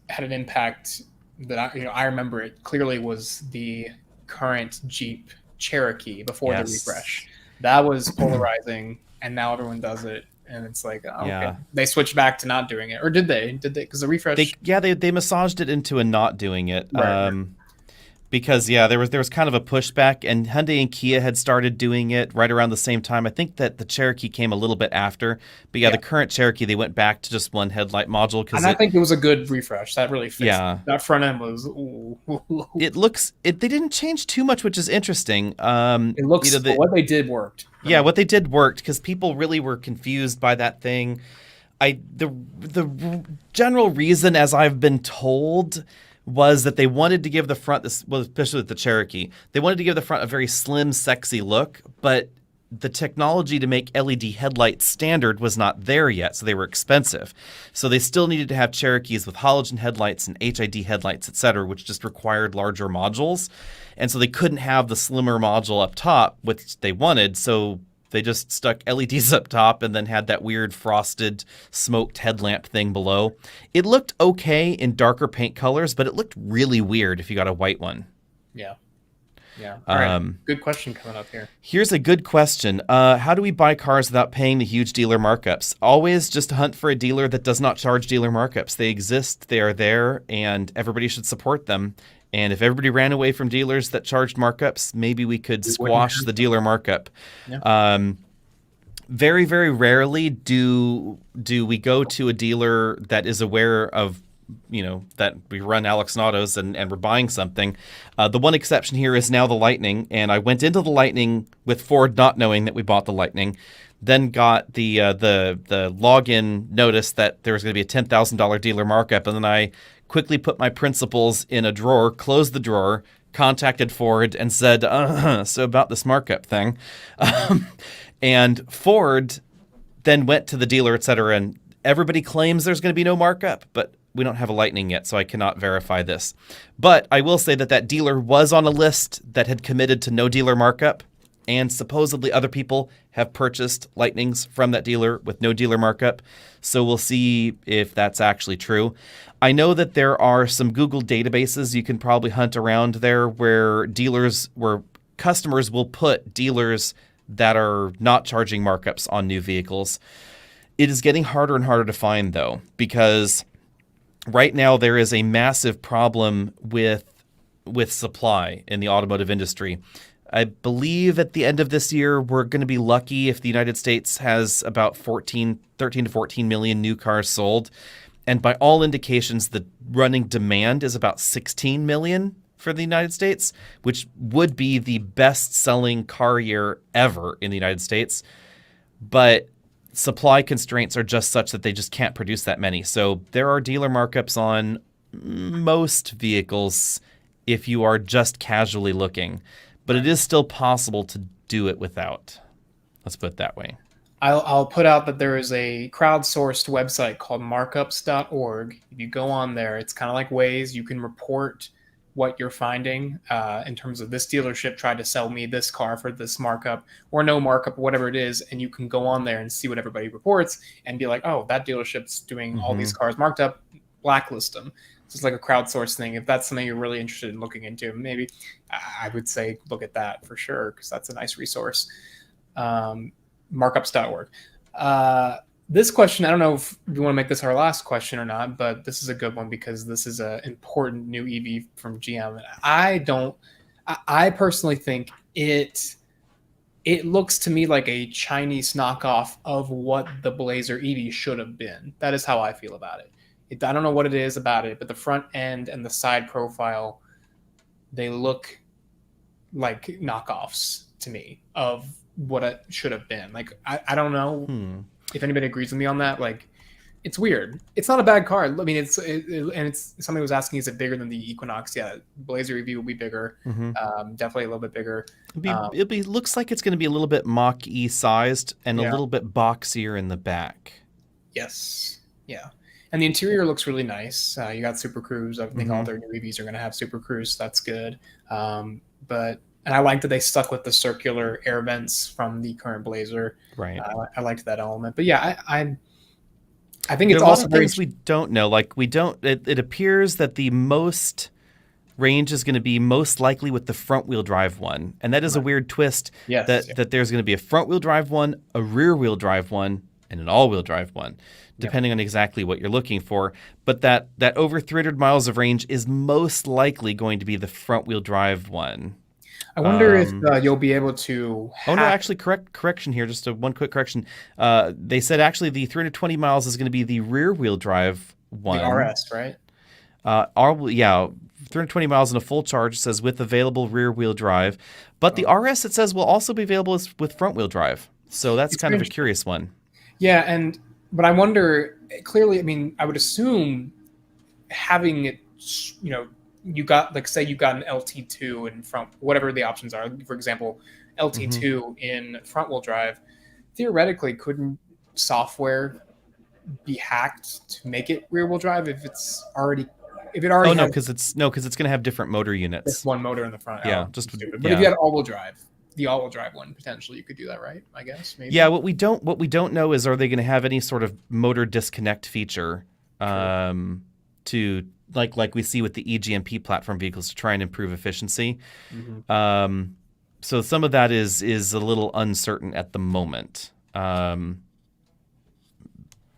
had an impact that I remember it clearly was the current Jeep Cherokee before the refresh. That was polarizing, and now everyone does it. And it's like, okay. They switched back to not doing it, or did they? Because the refresh? They massaged it into a not doing it, right. Because there was kind of a pushback, and Hyundai and Kia had started doing it right around the same time. I think that the Cherokee came a little bit after, but the current Cherokee, they went back to just one headlight module and I think it was a good refresh. That really fixed it. That front end was. They didn't change too much, which is interesting. It looks what they did worked. Yeah, what they did worked, because people really were confused by that thing. The general reason, as I've been told, was that they wanted to give the front, especially with the Cherokee, they wanted to give the front a very slim, sexy look, but the technology to make LED headlights standard was not there yet, so they were expensive. So they still needed to have Cherokees with halogen headlights and HID headlights, etc., which just required larger modules. And so they couldn't have the slimmer module up top, which they wanted, so they just stuck LEDs up top and then had that weird frosted smoked headlamp thing below. It looked okay in darker paint colors, but it looked really weird if you got a white one. Yeah. Yeah. All right. Good question coming up here. Here's a good question. How do we buy cars without paying the huge dealer markups? Always just hunt for a dealer that does not charge dealer markups. They exist, they are there, and everybody should support them. And if everybody ran away from dealers that charged markups, maybe we could squash the dealer markup. Yeah. Very, very rarely do we go to a dealer that is aware of, that we run Alex Autos and we're buying something. The one exception here is now the Lightning, and I went into the Lightning with Ford not knowing that we bought the Lightning, then got the login notice that there was going to be a $10,000 dealer markup, and then I quickly put my principals in a drawer, closed the drawer, contacted Ford, and said, so about this markup thing. And Ford then went to the dealer, et cetera, and everybody claims there's going to be no markup, but we don't have a Lightning yet, so I cannot verify this. But I will say that dealer was on a list that had committed to no dealer markup, and supposedly other people have purchased Lightnings from that dealer with no dealer markup, so we'll see if that's actually true. I know that there are some Google databases you can probably hunt around there where customers will put dealers that are not charging markups on new vehicles. It is getting harder and harder to find, though, because right now there is a massive problem with supply in the automotive industry. I believe at the end of this year, we're going to be lucky if the United States has about 13 to 14 million new cars sold. And by all indications, the running demand is about 16 million for the United States, which would be the best-selling car year ever in the United States. But supply constraints are just such that they just can't produce that many. So there are dealer markups on most vehicles if you are just casually looking. But it is still possible to do it without. Let's put it that way. I'll put out that there is a crowdsourced website called markups.org. If you go on there, it's kind of like Waze. You can report what you're finding in terms of this dealership tried to sell me this car for this markup or no markup, whatever it is. And you can go on there and see what everybody reports and be like, oh, that dealership's doing all these cars marked up, blacklist them. So it's like a crowdsourced thing. If that's something you're really interested in looking into, maybe I would say look at that for sure, because that's a nice resource. Markups.org. This question, I don't know if we want to make this our last question or not, but this is a good one because this is an important new EV from GM. I personally think it looks to me like a Chinese knockoff of what the Blazer EV should have been. That is how I feel about it. I don't know what it is about it, but the front end and the side profile, they look like knockoffs to me of what it should have been. Like, I don't know if anybody agrees with me on that. Like, it's weird. It's not a bad car. I mean, it's somebody was asking, is it bigger than the Equinox? Yeah, Blazer EV will be bigger. Definitely a little bit bigger. Looks like it's going to be a little bit Mach-E sized and a little bit boxier in the back. Yes. Yeah. And the interior looks really nice. You got Super Cruise. I think all their new EVs are going to have Super Cruise. So that's good. And I like that they stuck with the circular air vents from the current Blazer. Right. I liked that element. But yeah, I think it's also also things we don't know. Like it appears that the most range is going to be most likely with the front wheel drive one. And that is a weird twist. Yes, that there's going to be a front wheel drive one, a rear wheel drive one, and an all wheel drive one, depending on exactly what you're looking for. But that over 300 miles of range is most likely going to be the front wheel drive one. I wonder if you'll be able to. Oh no! Actually, correction here. Just one quick correction. They said actually the 320 miles is going to be the rear-wheel drive one. The RS, right? 320 miles in a full charge. Says with available rear-wheel drive, but the RS it says will also be available with front-wheel drive. So that's kind of a curious one. Yeah, but I wonder. Clearly, I mean, I would assume having it, you got, like, say you got an LT2 in front, whatever the options are. For example, LT2 in front wheel drive, theoretically, couldn't software be hacked to make it rear wheel drive if it already because it's going to have different motor units. Just one motor in the front. Yeah, just stupid. But if you had all wheel drive, the all wheel drive one, potentially you could do that, right? I guess maybe. Yeah, what we don't know is, are they going to have any sort of motor disconnect feature? to like we see with the eGMP platform vehicles to try and improve efficiency. So some of that is a little uncertain at the moment.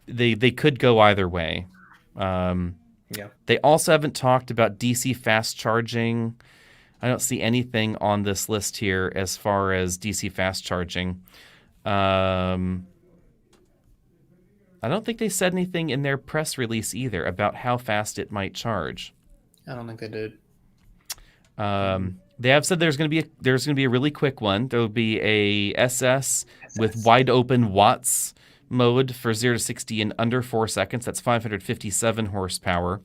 They could go either way. They also haven't talked about DC fast charging. I don't see anything on this list here as far as DC fast charging. I don't think they said anything in their press release either about how fast it might charge. I don't think they did. They have said there's going to be a really quick one. There will be a SS with wide open watts mode for 0 to 60 in under 4 seconds. That's 557 horsepower.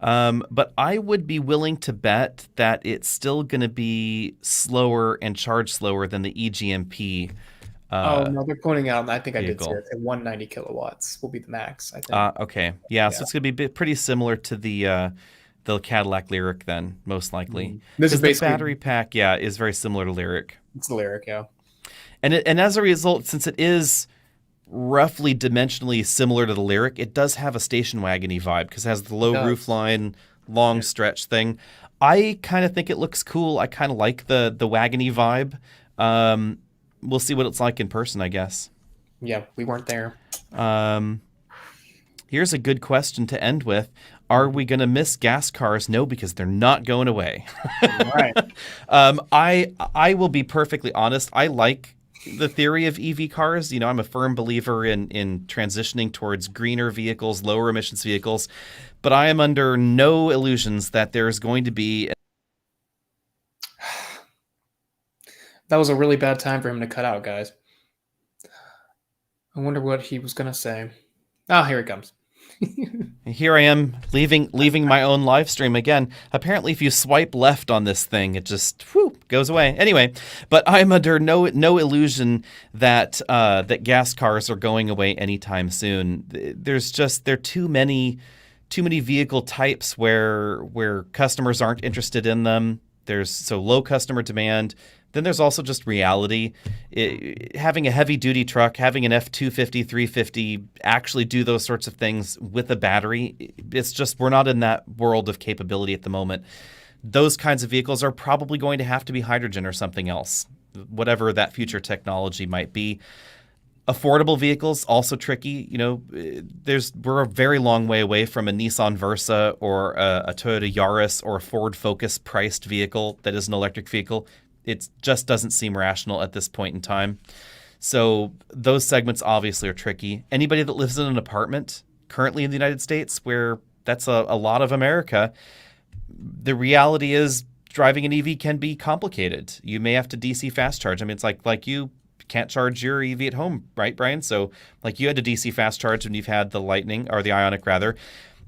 But I would be willing to bet that it's still going to be slower and charge slower than the eGMP. No, they're pointing out. I think vehicle. I did say it. 190 kilowatts will be the max. I think. Okay, yeah. So it's going to be pretty similar to the Cadillac Lyriq then, most likely. This is basically the battery pack. Yeah, is very similar to Lyriq. It's the Lyriq, yeah. And as a result, since it is roughly dimensionally similar to the Lyriq, it does have a station wagony vibe because it has the low roof line, long stretch thing. I kind of think it looks cool. I kind of like the wagony vibe. We'll see what it's like in person, I guess. Yeah, we weren't there. Here's a good question to end with. Are we going to miss gas cars? No, because they're not going away. Right. I will be perfectly honest. I like the theory of EV cars. You know, I'm a firm believer in transitioning towards greener vehicles, lower emissions vehicles, but I am under no illusions that there is going to be. That was a really bad time for him to cut out, guys. I wonder what he was going to say. Oh, here he comes. Here I am leaving my own live stream again. Apparently, if you swipe left on this thing, it just goes away. Anyway, but I'm under no illusion that that gas cars are going away anytime soon. There are too many vehicle types where customers aren't interested in them. There's so low customer demand. Then there's also just reality. Having a heavy-duty truck, having an F-250, 350, actually do those sorts of things with a battery, it's just we're not in that world of capability at the moment. Those kinds of vehicles are probably going to have to be hydrogen or something else, whatever that future technology might be. Affordable vehicles, also tricky. You know, we're a very long way away from a Nissan Versa or a Toyota Yaris or a Ford Focus priced vehicle that is an electric vehicle. It just doesn't seem rational at this point in time. So those segments obviously are tricky. Anybody that lives in an apartment currently in the United States, where that's a lot of America, the reality is driving an EV can be complicated. You may have to DC fast charge. I mean, it's like you can't charge your EV at home, right, Brian? So like you had to DC fast charge when you've had the Lightning, or the Ioniq rather.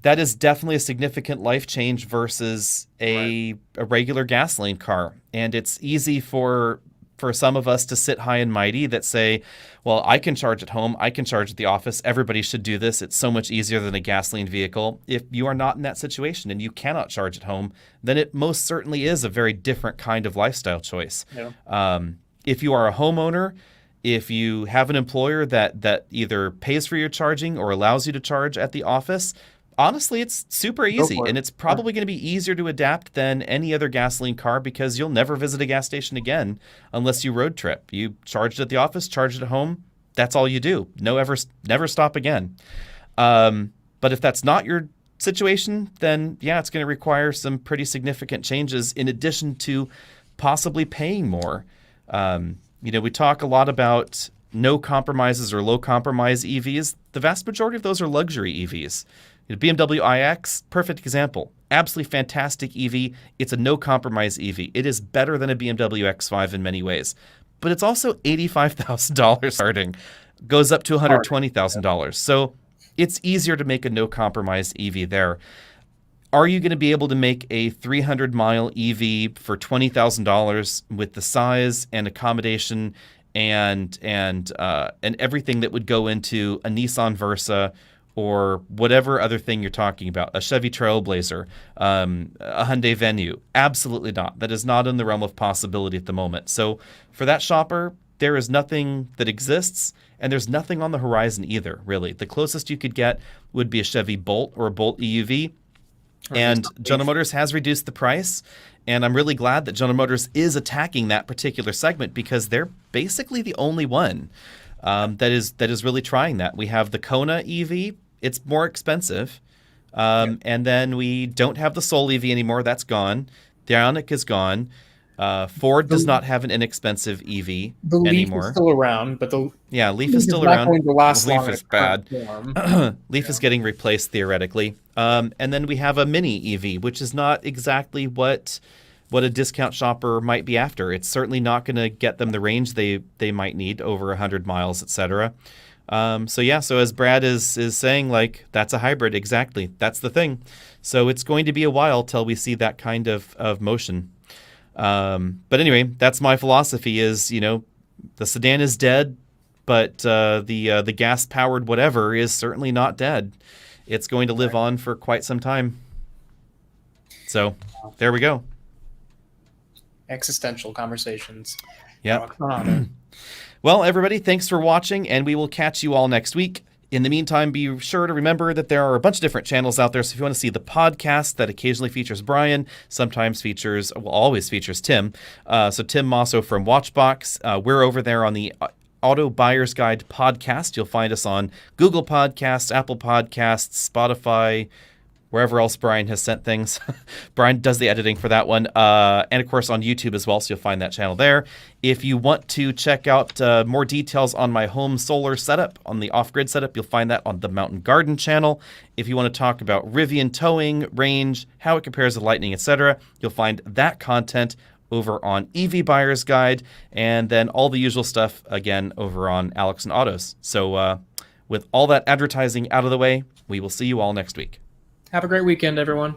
That is definitely a significant life change versus a regular gasoline car. And it's easy for some of us to sit high and mighty that say, well, I can charge at home, I can charge at the office, everybody should do this. It's so much easier than a gasoline vehicle. If you are not in that situation and you cannot charge at home, then it most certainly is a very different kind of lifestyle choice. Yeah. If you are a homeowner, if you have an employer that either pays for your charging or allows you to charge at the office, honestly, it's super easy, and it's probably going to be easier to adapt than any other gasoline car because you'll never visit a gas station again unless you road trip. You charged at the office, charged at home. That's all you do. Never stop again. But if that's not your situation, then yeah, it's going to require some pretty significant changes in addition to possibly paying more. We talk a lot about no compromises or low compromise EVs. The vast majority of those are luxury EVs. BMW iX, perfect example. Absolutely fantastic EV. It's a no-compromise EV. It is better than a BMW X5 in many ways. But it's also $85,000 starting. Goes up to $120,000. So it's easier to make a no-compromise EV there. Are you going to be able to make a 300-mile EV for $20,000 with the size and accommodation and everything that would go into a Nissan Versa or whatever other thing you're talking about, a Chevy Trailblazer, a Hyundai Venue? Absolutely not. That is not in the realm of possibility at the moment. So for that shopper, there is nothing that exists, and there's nothing on the horizon either, really. The closest you could get would be a Chevy Bolt or a Bolt EUV, and General Motors has reduced the price, and I'm really glad that General Motors is attacking that particular segment because they're basically the only one that is really trying that. We have the Kona EV. It's more expensive. And then we don't have the Soul EV anymore. That's gone. The Ioniq is gone. Ford does not have an inexpensive EV the anymore. Leaf is still around, but the Leaf is still not around. going to last Leaf long is in current bad. form. Leaf is getting replaced theoretically. And then we have a Mini EV, which is not exactly what a discount shopper might be after. It's certainly not going to get them the range they might need, over 100 miles, etc. So as Brad is saying, like, that's a hybrid. Exactly. That's the thing. So it's going to be a while till we see that kind of motion. But anyway, that's my philosophy is, the sedan is dead, but the gas-powered whatever is certainly not dead. It's going to live on for quite some time. So there we go. Existential conversations. Yeah. Well, everybody, thanks for watching, and we will catch you all next week. In the meantime, be sure to remember that there are a bunch of different channels out there. So if you want to see the podcast that occasionally features Brian, sometimes always features Tim. So Tim Mosso from Watchbox. We're over there on the Auto Buyer's Guide podcast. You'll find us on Google Podcasts, Apple Podcasts, Spotify, wherever else Brian has sent things. Brian does the editing for that one. And of course on YouTube as well, so you'll find that channel there. If you want to check out more details on my home solar setup, on the off-grid setup, you'll find that on the Mountain Garden channel. If you want to talk about Rivian towing, range, how it compares to Lightning, etc., you'll find that content over on EV Buyer's Guide, and then all the usual stuff, again, over on Alex and Autos. So with all that advertising out of the way, we will see you all next week. Have a great weekend, everyone.